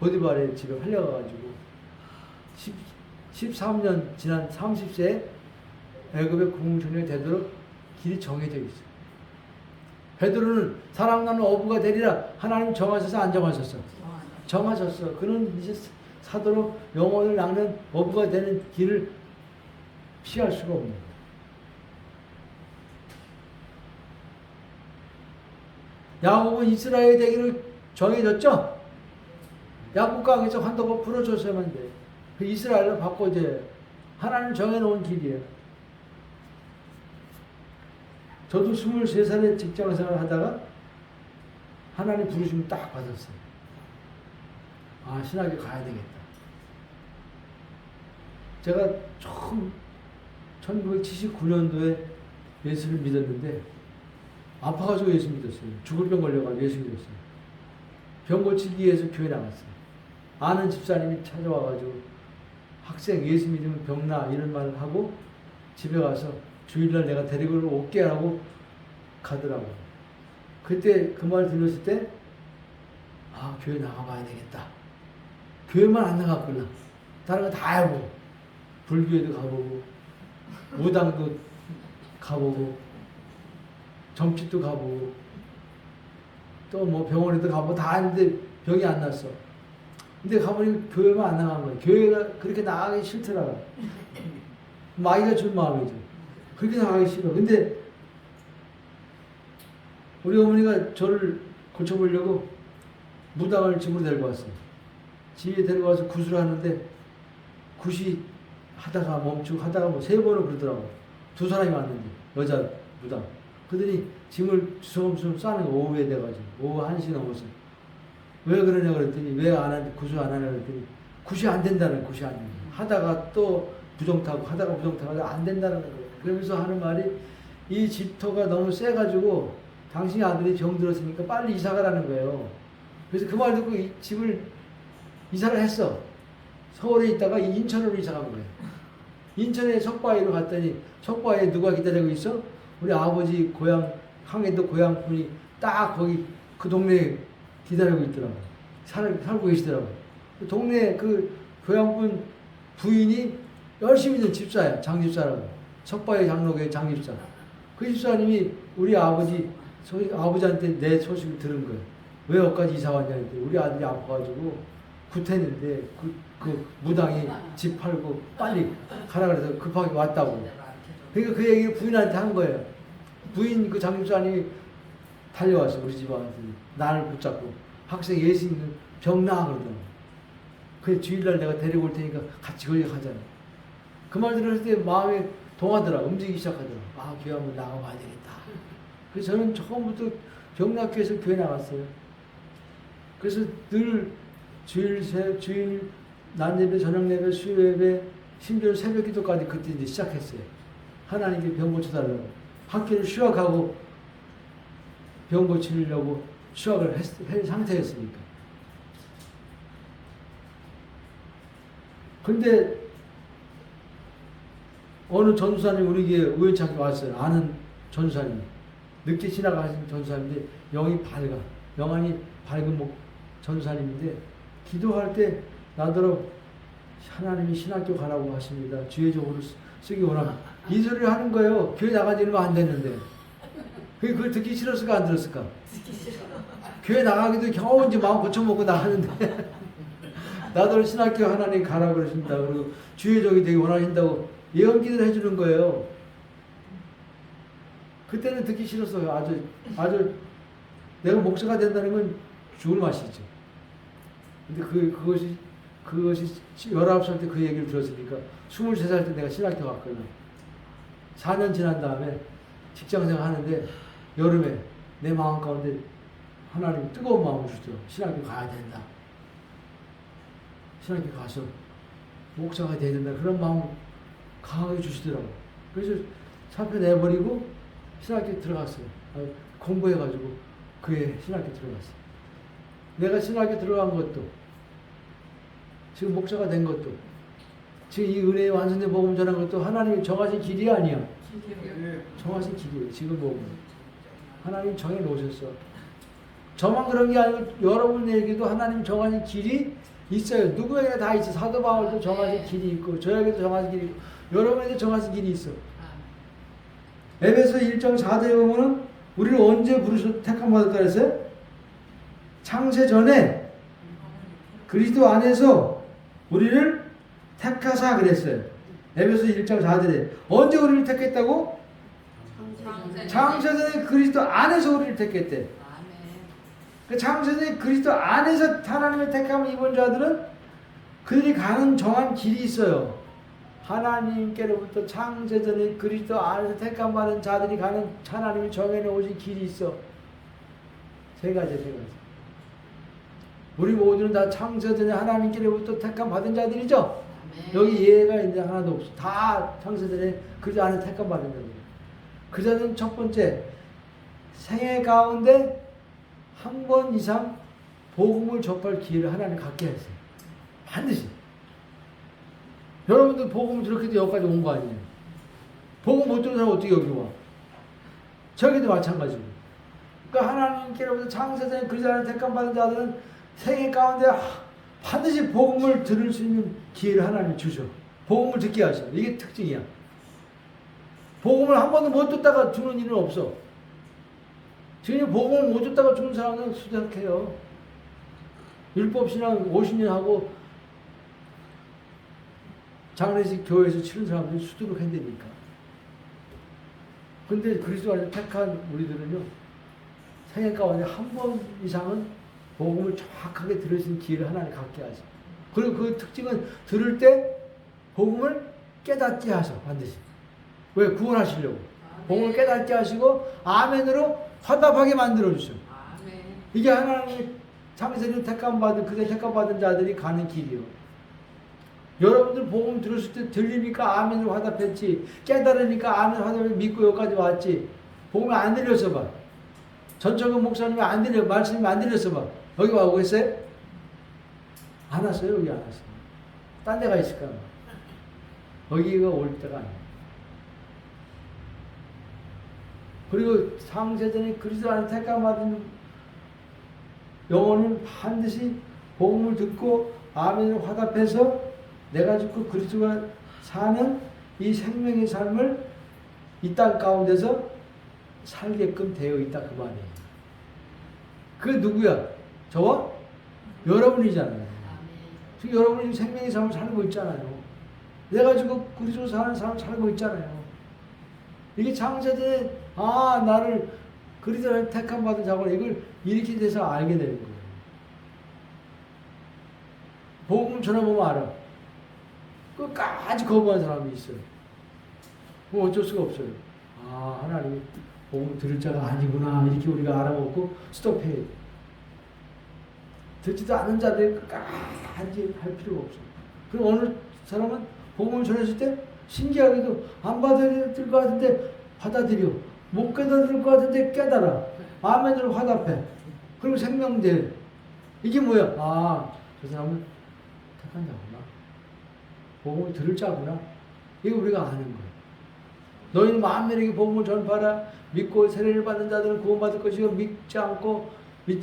보디발의 집에 팔려가가지고 13년 지난 30세에 애굽의 국무총리가 되도록 길이 정해져 있어. 베드로는 사랑 나는 어부가 되리라 하나님 정하셔서 안 정하셨어? 정하셨어. 그는 이제 사도로 영혼을 낚는 어부가 되는 길을 피할 수가 없는 거야. 야곱은 이스라엘 되기를 정해졌죠? 야곱 강에서 환도가 풀어줬어야만 돼. 그 이스라엘로 바꿔줘야 하나님 정해놓은 길이에요. 저도 23살에 직장생활 하다가 하나님 부르심을 딱 받았어요. 아, 신학에 가야 되겠다. 제가 처음 1979년도에 예수를 믿었는데 아파가지고 예수 믿었어요. 죽을 병 걸려가지고 예수 믿었어요. 병 고치기 위해서 교회 나갔어요. 아는 집사님이 찾아와가지고 학생 예수 믿으면 병나 이런 말을 하고 집에 가서 주일날 내가 데리고 올게 하고 가더라고. 그때 그 말 들렸을 때 아, 교회 나가봐야 되겠다. 교회만 안 나갔구나. 다른 거 다 해보고 불교에도 가보고 무당도 가보고 점집도 가보고 또 뭐 병원에도 가보고 다 했는데 병이 안 났어. 근데 가보니 교회만 안 나간 거야. 교회가 그렇게 나가기 싫더라고. 마귀가 준 마음이죠. 그렇게 나가기 싫어. 근데 우리 어머니가 저를 고쳐보려고 무당을 집으로 데리고 왔어요. 집에 데리고 와서 굿을 하는데 굿이 하다가 멈추고 하다가 뭐 3번을 그러더라고. 2사람이 왔는데 여자 무당. 그들이 짐을 주섬주섬 싸는 거 오후에 돼가지고 오후 1시 넘어서 왜 그러냐 그랬더니 왜 안 하냐 구수 안 하냐 그랬더니 굿이 안 된다는 굿이 안 된다. 하다가 또 부정타고 하다가 부정타고 안 된다는 거예요. 그러면서 하는 말이 이 집토가 너무 세가지고 당신이 아들이 병들었으니까 빨리 이사 가라는 거예요. 그래서 그 말 듣고 이 집을 이사를 했어. 서울에 있다가 인천으로 이사 간 거예요. 인천에 석바위로 갔더니 석바위에 누가 기다리고 있어? 우리 아버지 고향 항해도 고향분이 딱 거기 그 동네에 기다리고 있더라고. 살고 계시더라고. 그 동네 그 고향분 부인이 열심히 있는 집사야. 장집사라고. 석바위 장로교회 장집사. 그 집사님이 우리 아버지한테 내 소식을 들은 거예요. 왜 여기까지 이사 왔냐 했더니 우리 아들이 아파가지고 구태는데 그 무당이 집 팔고 빨리 가라 그래서 급하게 왔다고. 그러니까 그 얘기를 부인한테 한 거예요. 부인 그 장집사님이 달려왔어 우리 집안한테 나를 붙잡고 학생 예수 있는 병 나아 그러더라고. 그래 주일날 내가 데리고 올 테니까 같이 거기 가잖아. 그 말 들었을 때 마음에 동하더라. 움직이기 시작하더라. 아 교회 한번 나가봐야 되겠다. 그래서 저는 처음부터 경락교회에서 교회 나갔어요. 그래서 늘 주일 낮 예배, 저녁 예배, 수요 예배, 심지어 새벽 기도까지 그때 이제 시작했어요. 하나님께 병 고쳐달라고. 학교를 휴학하고 병 고치려고 휴학을 한 상태였으니까. 근데 어느 전수사님 우리 교회 우연찮게 왔어요. 아는 전수사님. 늦게 지나가신 전수사님인데 영이 밝아. 영안이 밝은 전수사님인데 기도할 때 나더러 하나님이 신학교 가라고 하십니다. 주의적으로 쓰기 원합니다. 이 소리를 하는 거예요. 교회 나가지는 안 되는데. 그걸 듣기 싫었을까 안 들었을까? 듣기 싫어. 교회 나가기도 겨우 이제 마음 고쳐먹고 나가는데 나더러 신학교 하나님 가라고 그러십니다. 그리고 주의적이 되게 원하신다고 예언기도를 해주는 거예요. 그때는 듣기 싫었어요. 아주 내가 목사가 된다는 건 죽을 맛이죠. 근데 그것이 19살 때 그 얘기를 들었으니까 23살 때 내가 신학교 갔거든. 4년 지난 다음에 직장생활 하는데 여름에 내 마음 가운데 하나님 뜨거운 마음을 주죠. 신학교 가야 된다. 신학교 가서 목사가 돼야 된다. 그런 마음 강하게 주시더라고. 그래서 사표 내버리고 신학교 들어갔어요. 공부해가지고 그에 신학교 들어갔어요. 내가 신학교 들어간 것도 지금 목사가 된 것도 지금 이 은혜의 완성된 복음 전한 것도 하나님이 정하신 길이 아니야. 정하신 길이에요. 지금 보면 하나님 정해 놓으셨어. 저만 그런 게 아니고 여러분에게도 하나님 정하신 길이 있어요. 누구에게 다 있어. 사도 바울도 정하신 길이 있고 저에게도 정하신 길이 있고 여러분에게 정하신 길이 있어. 에베소 1장 4절에 보면은 우리를 언제 택함 받았다 그랬어요? 창세 전에 그리스도 안에서 우리를 택하사 그랬어요. 에베소 1장 4절에 언제 우리를 택했다고? 창세 전에 그리스도 안에서 우리를 택했대. 그 창세 전에 그리스도 안에서 하나님의 택함을 입은 자들은 그들이 가는 정한 길이 있어요. 하나님께로부터 창세 전에 그리스도 안에서 택함 받은 자들이 가는 하나님이 정해놓으신 길이 있어. 세 가지. 우리 모두는 다 창세 전에 하나님께로부터 택함 받은 자들이죠. 여기 예가 이제 하나도 없어. 다 창세 전에 그 안에 택함 받은 자들. 그 자들은 첫 번째 생애 가운데 한 번 이상 복음을 접할 기회를 하나님 갖게 했어요. 반드시. 여러분들 복음을 들었기도 여기까지 온 거 아니에요. 복음 못 들은 사람 어떻게 여기 와? 저기도 마찬가지고. 그러니까 하나님께로부터 창세전에 그 자를 택함 받은 자들은 생애 가운데 반드시 복음을 들을 수 있는 기회를 하나님 주셔. 복음을 듣게 하셔. 이게 특징이야. 복음을 한 번도 못 듣다가 죽는 일은 없어. 지금 복음을 못 듣다가 죽는 사람은 수작해요. 율법신앙 50년 하고 장례식 교회에서 치른 사람들이 수두룩한다니까. 근데 그리스도 안에서 택한 우리들은요, 생애 가운데 한 번 이상은 복음을 정확하게 들을 수 있는 기회를 하나님 갖게 하죠. 그리고 그 특징은 들을 때 복음을 깨닫게 하셔 반드시. 왜? 구원하시려고. 복음을 아멘. 깨닫게 하시고 아멘으로 화답하게 만들어 주셔. 아멘. 이게 하나님의 창세주 택함받은 그대 택함받은 자들이 가는 길이요. 여러분들 복음 들었을 때 들리니까 아멘으로 화답했지, 깨달으니까 아멘 화답을 믿고 여기까지 왔지. 복음이 안 들려서 봐. 전철근 목사님이 안 들려, 말씀이 안 들려서 봐. 여기 와 오겠어요? 안 왔어요. 여기 안 왔어요. 딴 데가 있을까 봐. 여기가 올 때가 아니에요. 그리고 창세전에 그리스도 안에 택함받은 영혼은 반드시 복음을 듣고 아멘을 화답해서 내가 죽고 그리스도가 사는 이 생명의 삶을 이 땅 가운데서 살게끔 되어 있다 그 말이에요. 그 누구야? 저와 여러분이잖아요. 아멘. 지금 여러분이 생명의 삶을 살고 있잖아요. 내가 죽고 그리스도 사는 삶을 살고 있잖아요. 이게 창세전에 나를 그리스도를 택함 받은 자고 이걸 이렇게 돼서 알게 되는 거예요. 복음 전해보면 알아. 끝까지 거부한 사람이 있어요. 뭐 어쩔 수가 없어요. 하나님이 복음 들을 자가 아니구나 이렇게 우리가 알아먹고 스톱해야 돼. 듣지도 않은 자들이 끝까지 할 필요가 없어요. 그럼 어느 사람은 복음을 전했을 때 신기하게도 안 받아들일 것 같은데 받아들여. 못 깨달을 것 같은데 깨달아. 아멘으로 화답해. 그리고 생명돼. 이게 뭐야? 저 사람은 택한 자구나. 복음을 들을 자구나. 이거 우리가 아는 거예요. 너희는 만민에게 복음을 전파하라. 믿고 세례를 받는 자들은 구원받을 것이고 믿지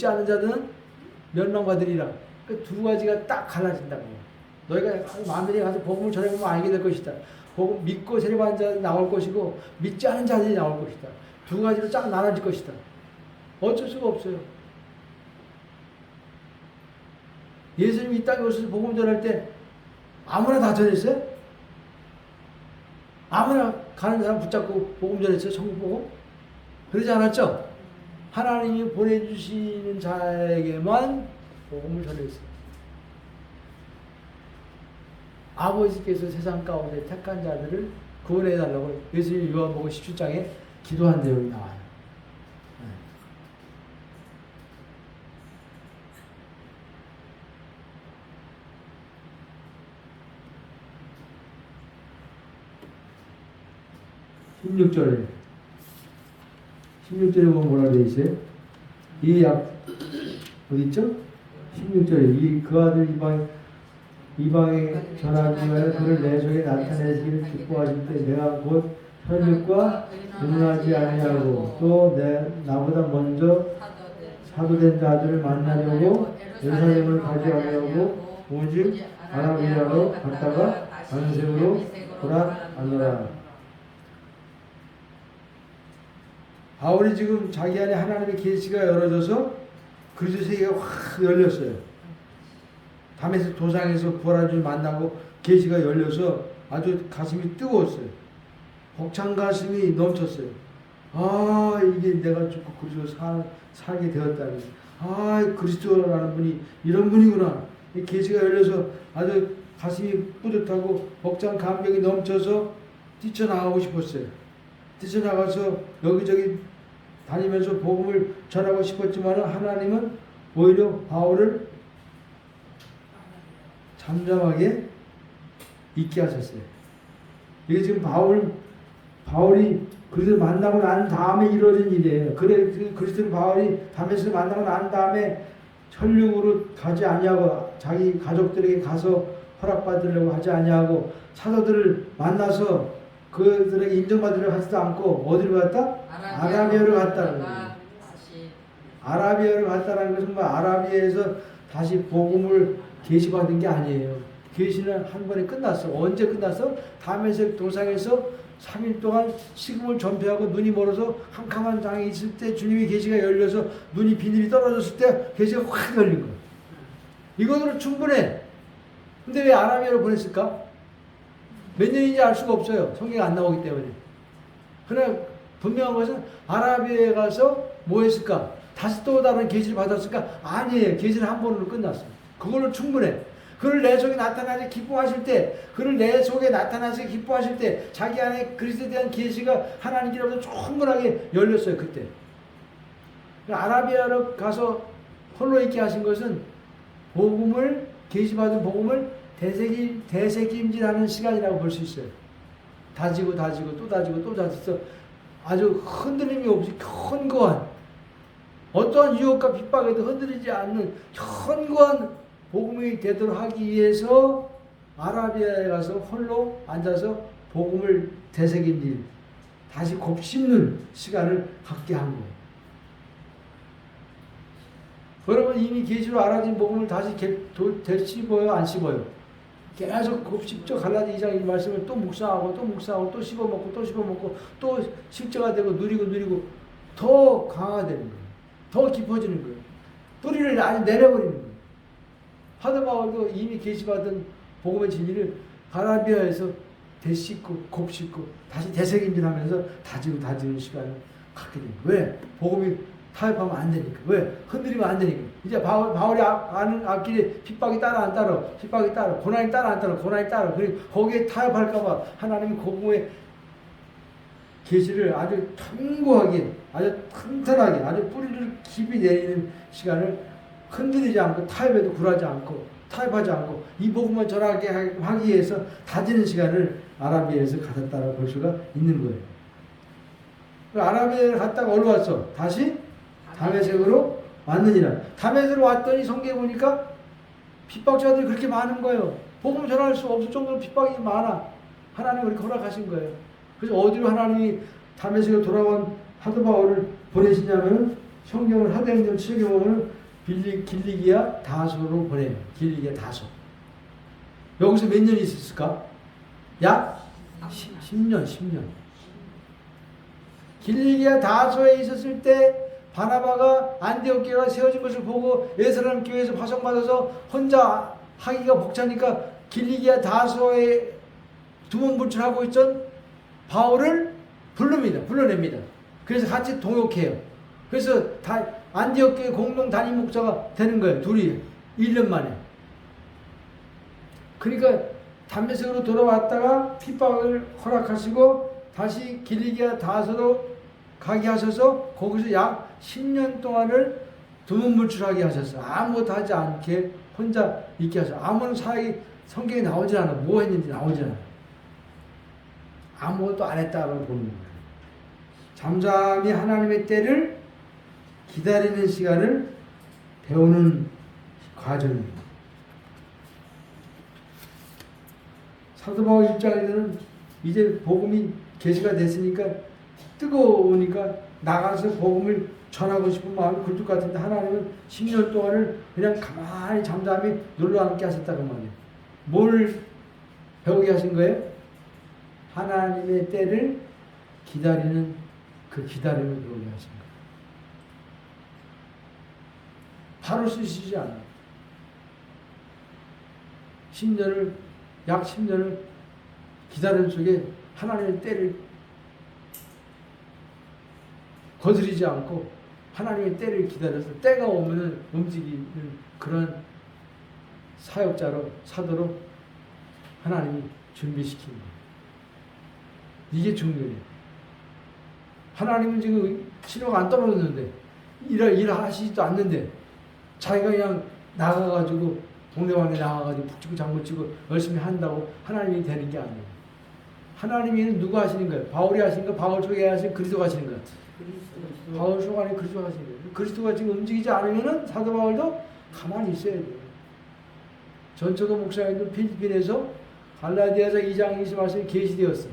않는 자들은 멸망받으리라. 그 두 가지가 딱 갈라진다고. 너희가 만민에게 가서 복음을 전해보면 알게 될 것이다. 복음 믿고 세례 받는 자들이 나올 것이고 믿지 않는 자들이 나올 것이다. 두 가지로 쫙 나눠질 것이다. 어쩔 수가 없어요. 예수님이 이 땅에 오셔서 복음 전할 때 아무나 다 전했어요? 아무나 가는 사람 붙잡고 복음 전했어요? 천국 복음? 그러지 않았죠? 하나님이 보내주시는 자에게만 복음을 전했어요. 아버지께서 세상 가운데 택한 자들을 구원해달라고 예수님이 요한복음 17장에 기도한 내용이 나와요. 16절에 보면 뭐라 되어 있어요? 어디 있죠? 16절에 그 아들 이방에 전하기 위하여 그를 내 속에 나타내시기를 기뻐하실 때 내가 곧 혈육과 능하지 아니하고 또 나보다 먼저 사도된 자들을 만나려고 예루살렘을 가지 않으려고 오직 아라비아로 갔다가 안색으로 돌아가노라. 바울이 지금 자기 안에 하나님의 계시가 열어져서 그리스도 세계가 확 열렸어요. 다메섹 도상에서 부활한 줄 만나고 계시가 열려서 아주 가슴이 뜨거웠어요. 벅찬 가슴이 넘쳤어요. 이게 내가 죽고 그리스도 살게 되었다니. 그리스도라는 분이 이런 분이구나. 계시가 열려서 아주 가슴이 뿌듯하고 벅찬 감격이 넘쳐서 뛰쳐나가고 싶었어요. 뛰쳐나가서 여기저기 다니면서 복음을 전하고 싶었지만 하나님은 오히려 바울을 잠잠하게 있게 하셨어요. 이게 지금 바울이 그리스도를 만나고 난 다음에 이루어진 일이에요. 그리스도를 바울이 다메섹을 만나고 난 다음에 혈육으로 가지 아니하고 자기 가족들에게 가서 허락받으려고 하지 아니하고 사도들을 만나서 그들에게 인정받으려고 하지도 않고 어디로 갔다? 아라비아로 갔다는 거예요. 아라비아로 갔다는 것은 아라비아에서 다시 복음을 계시받은 게 아니에요. 계시는 한 번에 끝났어. 언제 끝났어? 다메섹 도상에서 3일 동안 식음을 전폐하고 눈이 멀어서 한 캄캄한 장에 있을 때 주님의 계시가 열려서 눈이 비늘이 떨어졌을 때 계시가 확 열린 거예요. 이것으로 충분해. 근데 왜 아라비아로 보냈을까? 몇 년인지 알 수가 없어요. 성경이 안 나오기 때문에. 그러나 분명한 것은 아라비아에 가서 뭐 했을까? 다시 또 다른 계시를 받았을까? 아니에요. 계시는 한 번으로 끝났어요. 그걸로 충분해. 그를 내 속에 나타나서 기뻐하실 때, 그를 내 속에 나타나서 기뻐하실 때 자기 안에 그리스도에 대한 계시가 하나님께로부터 충분하게 열렸어요. 그때. 아라비아로 가서 홀로 있게 하신 것은 복음을 계시받은 복음을 되새김질하는 시간이라고 볼 수 있어요. 다지고 또 다지고 또 다져서 아주 흔들림이 없이 견고한, 어떠한 유혹과 핍박에도 흔들리지 않는 견고한 복음이 되도록 하기 위해서 아라비아에 가서 홀로 앉아서 복음을 되새김질, 다시 곱씹는 시간을 갖게 한 거예요. 여러분 이미 계시로 알아진 복음을 다시 되씹어요, 안 씹어요? 계속 곱씹죠. 갈라디 2장 이 말씀을 또 묵상하고 또 씹어먹고 또 실제가 되고 누리고 더 강화되는 거예요. 더 깊어지는 거예요. 뿌리를 아주 내려버리는 거예요. 사도 바울도 이미 계시받은 복음의 진리를 아라비아에서 되씹고 곱씹고 다시 되새김질하면서 다지는 시간을 갖게 됩니다. 왜? 복음이 타협하면 안 되니까. 왜? 흔들리면 안 되니까. 이제 바울이 아는 앞길에 핍박이 따라 안 따라, 핍박이 따라, 고난이 따라 안 따라, 고난이 따라. 그리고 거기에 타협할까봐 하나님이 복음의 계시를 아주 견고하게, 아주 튼튼하게, 아주 뿌리를 깊이 내리는 시간을 흔들리지 않고 타협에도 굴하지 않고 타협하지 않고 이 복음을 전하게 하기 위해서 다지는 시간을 아라비아에서 가졌다고 볼 수가 있는 거예요. 아라비아를 갔다가 어디로 왔어? 다시 다메섹으로 왔느니라. 다메섹으로 왔더니 성경에 보니까 핍박자들이 그렇게 많은 거예요. 복음 전할 수 없을 정도로 핍박이 많아. 하나님이 그렇게 허락하신 거예요. 그래서 어디로 하나님이 다메섹으로 돌아온 사도 바울을 보내시냐면 성경을 사도행전 7에 보면 길리기아 다소로 보내요. 길리기아 다소. 여기서 몇 년이 있었을까? 약 10년. 길리기아 다소에 있었을 때 바나바가 안디옥 교회가 세워진 것을 보고 예루살렘 교회에서 파송받아서 혼자 하기가 벅차니까 길리기아 다소에 두문불출하고 있던 바울을 불러냅니다. 그래서 같이 동역해요. 그래서 안디옥 교회 공동 담임 목사가 되는 거예요. 둘이 1년 만에. 그러니까 담메섹으로 돌아왔다가 핍박을 허락하시고 다시 길리기아 다소로 가게 하셔서 거기서 약 10년 동안을 두문불출하게 하셨어요. 아무것도 하지 않게 혼자 있게 하셔서 아무런 사역이 성경에 나오지 않아. 뭐 했는지 나오지 않아. 아무것도 안 했다고 보는 거예요. 잠잠히 하나님의 때를 기다리는 시간을 배우는 과정입니다. 사도 바울 입장에서는 이제 복음이 계시가 됐으니까 뜨거우니까 나가서 복음을 전하고 싶은 마음이 굴뚝 같은데 하나님은 10년 동안을 그냥 가만히 잠잠히 놀러 앉게 하셨다고 말이에요. 뭘 배우게 하신 거예요? 하나님의 때를 기다리는 그 기다림을 배우게 하신 거예요. 바로 쓰시지 않아요. 10년을, 약 10년을 기다림 속에 하나님의 때를 거스르지 않고 하나님의 때를 기다려서 때가 오면 움직이는 그런 사역자로, 사도로 하나님이 준비시킨 거예요. 이게 중요해요. 하나님은 지금 신호가 안 떨어졌는데 일하시지도 않는데 자기가 그냥 나가가지고 동네방네 나가가지고 북치고 장구치고 열심히 한다고 하나님이 되는 게 아니에요. 하나님이 누가 하시는 거예요? 바울이 하시는 거, 바울 속에 하시는 그리스도가 하시는 거예요. 바울 속에 하는 그리스도가 하시는 거예요. 그리스도가 지금 움직이지 않으면은 사도 바울도 가만히 있어야 돼요. 전초도 목사님도 필리핀에서 갈라디아서 2장 20말씀이 계시되었어.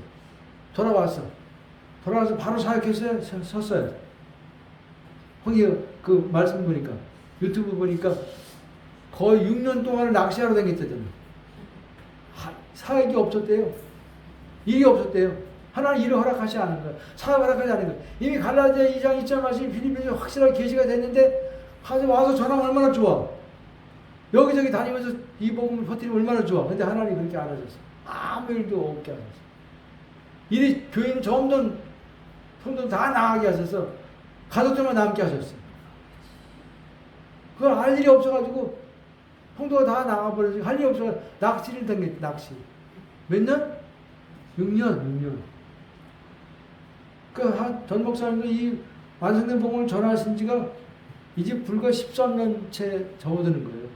돌아와서 바로 사역했어요. 섰어요. 거기 그 말씀 보니까 유튜브 보니까 거의 6년 동안을 낚시하러 다녔대잖아요. 사역이 없었대요. 일이 없었대요. 하나님 일을 허락하지 않은 거예요. 사역 허락하지 않은 거예요. 이미 갈라디아 2장 2절 말씀이 필리핀에서 확실하게 계시가 됐는데 와서 전하면 얼마나 좋아. 여기저기 다니면서 이 복음을 퍼뜨리면 얼마나 좋아. 근데 하나님이 그렇게 안 하셨어요. 아무 일도 없게 하셨어요. 일이 교인 점점 성도들 다 나가게 하셔서 가족들만 남게 하셨어요. 그걸 알 일이 없어가지고 형도가 다 나가버려서 할 일 없어. 낚시를 당겼지, 낚시. 몇 년? 6년. 전 목사님도 이 완성된 복음을 전하신 지가 이제 불과 13년 채 접어드는 거예요.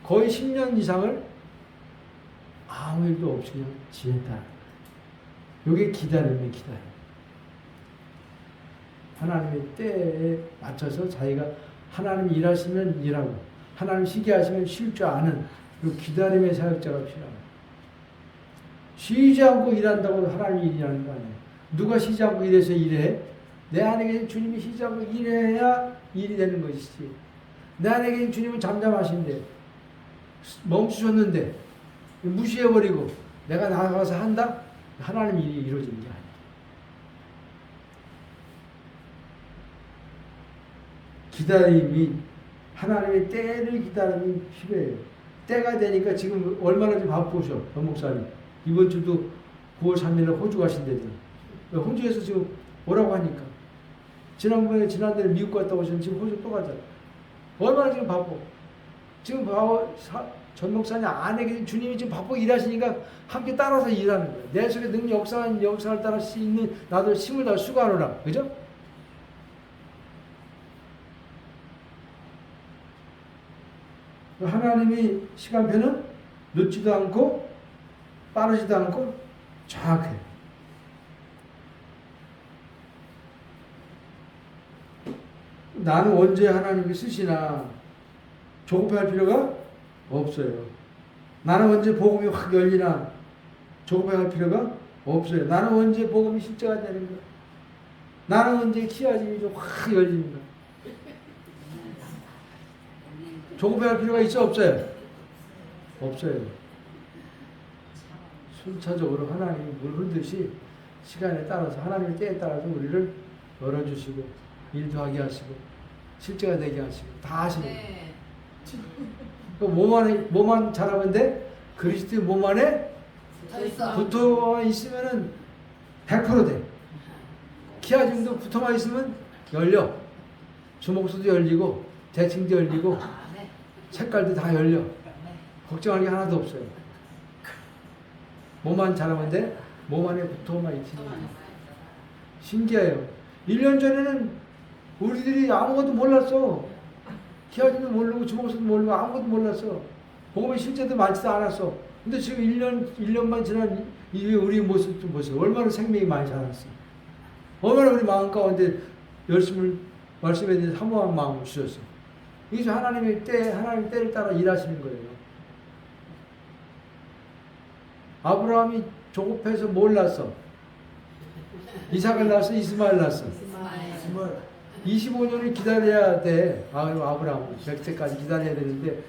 거의 10년 이상을 아무 일도 없이 그냥 지냈다. 이게 기다림이에요, 기다림. 하나님의 때에 맞춰서 자기가 하나님 일하시면 일하고 하나님 쉬게 하시면 쉴 줄 아는 이 기다림의 사역자가 필요합니다. 쉬지 않고 일한다고 하나님이 일하는 거 아니에요. 누가 쉬지 않고 일해서 일해? 내 안에 계신 주님이 쉬지 않고 일해야 일이 되는 것이지. 내 안에 계신 주님은 잠잠하신데 멈추셨는데 무시해버리고 내가 나가서 한다? 하나님 일이 이루어지는 게 아니에요. 기다림이 하나님의 때를 기다림이 필요해요. 때가 되니까 지금 얼마나 좀 바쁘셔, 전 목사님. 이번 주도 9월 3일에 호주 가신대요. 호주에서 지금 오라고 하니까. 지난달에 미국 갔다 오셨는데 지금 호주 또 가잖아. 얼마나 지금 바빠. 지금 전 목사님 안에 계신 주님이 지금 바쁘게 일하시니까 함께 따라서 일하는 거예요. 내 속에 능 역사를 따라 수 있는 나도 힘을 다 수고하노라. 그죠? 하나님이 시간표는 늦지도 않고 빠르지도 않고 정확해요. 나는 언제 하나님이 쓰시나 조급할 필요가 없어요. 나는 언제 복음이 확 열리나 조급할 필요가 없어요. 나는 언제 복음이 실제가 되는가. 나는 언제 키아짐이 좀 확 열리는가. 조급할 필요가 있어 없어요? 없어요. 순차적으로 하나님이 물 흐르듯이 시간에 따라서 하나님의 때에 따라서 우리를 열어주시고 일도 하게 하시고 실제가 되게 하시고 다 하시는 거예요. 몸만 잘하면 돼? 그리스도의 몸 안에 붙어 있으면은 100% 돼. 키아짐도 붙어만 있으면 열려. 주먹수도 열리고 대칭도 열리고 색깔도 다 열려. 걱정할 게 하나도 없어요. 몸만 잘하면 돼? 몸 안에 붙어만 있으면 신기해요. 1년 전에는 우리들이 아무것도 몰랐어. 키아짐도 모르고 주먹수도 모르고 아무것도 몰랐어. 복음의 실제도 많지도 않았어. 근데 지금 1년만 지난 이후에 우리 모습 좀 보세요. 얼마나 생명이 많이 자랐어. 얼마나 우리 마음 가운데 열심을 말씀에 대해서 사모한 마음을 주셨어. 이게 하나님의 때를 따라 일하시는 거예요. 아브라함이 조급해서 뭘 낳았어? 이삭을 낳았어? 이스마엘 낳았어? 25년을 기다려야 돼. 아브라함은 100세까지 기다려야 되는데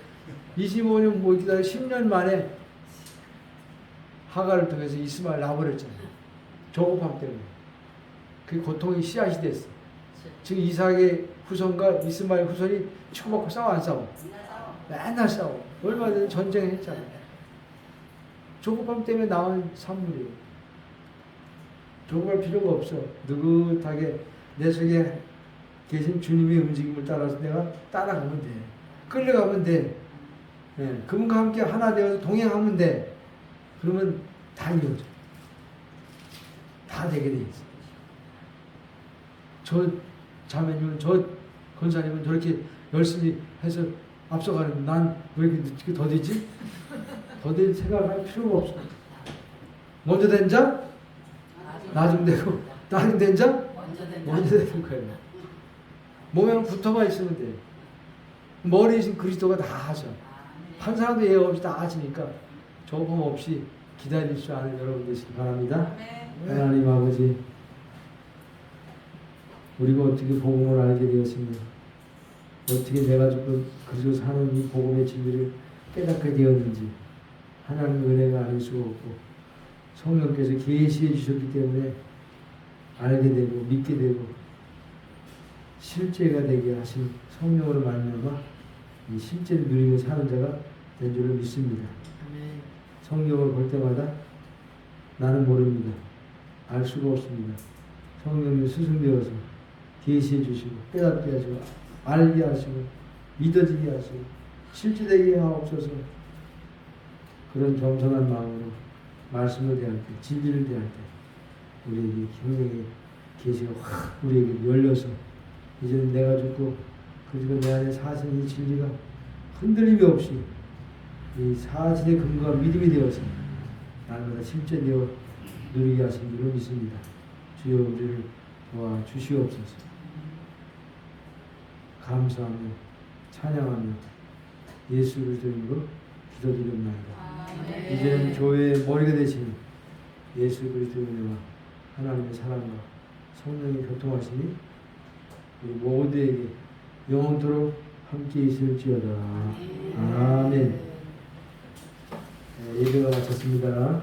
25년 못 기다려 10년 만에 하가를 통해서 이스마엘 낳아버렸잖아요. 조급함 때문에. 그 고통이 씨앗이 됐어. 지금 이삭의 후손과 이스마엘 후손이 치고받고 싸워 안 싸워? 맨날 싸워. 얼마 전에 전쟁을 했잖아요. 조급함 때문에 나온 산물이에요. 조급할 필요가 없어. 느긋하게 내 속에 계신 주님의 움직임을 따라서 내가 따라가면 돼. 끌려가면 돼. 네. 그분과 함께 하나 되어서 동행하면 돼. 그러면 다 이루어져. 다 되게 돼 있어. 저 자매님은, 저 권사님은 저렇게 열심히 해서 앞서가는 난 왜 이렇게 늦게 더디지? 더딜 생각할 필요가 없어. 먼저 된 자, 나중 되고, 나중 된 자, 먼저 되는 거예요. 몸에 붙어만 있으면 돼. 머리이신 그리스도가 다 하셔. 한 사람도 예외 없이 다 하시니까 조금 없이 기다릴 줄 아는 여러분 되시기 바랍니다. 하나님 아버지, 우리가 어떻게 복음을 알게 되었습니까? 어떻게 내가 조금 그리스도 사는 이 복음의 진리를 깨닫게 되었는지 하나님의 은혜가 아닐 수가 없고 성령께서 계시해 주셨기 때문에 알게 되고 믿게 되고 실제가 되게 하신 성령으로 말미암아 이 실제를 누리며 사는 자가 된 줄을 믿습니다. 성령을 볼 때마다 나는 모릅니다. 알 수가 없습니다. 성령님 스승되어서 계시해 주시고 깨닫게 하시고 알게 하시고 믿어지게 하시고 실제되게 하옵소서. 그런 겸손한 마음으로 말씀을 대할 때, 진리를 대할 때 우리에게 성령의 계시가 확 우리에게 열려서 이제는 내가 죽고 그리고 내 안에 사신 이 진리가 흔들림이 없이 이 사실의 근거가 믿음이 되어서 날마다 실제되어 누리게 하신 줄로 믿습니다. 주여 우리를 도와 주시옵소서. 감사하며 찬양하며 예수 그리스도 이름으로 기도드립니다. 이제는 교회의 머리가 되시는 예수 그리스도의 은혜와 하나님의 사랑과 성령의 교통하심이 우리 모두에게 영원토록 함께 있을지어다. 아멘. 예배가 마쳤습니다.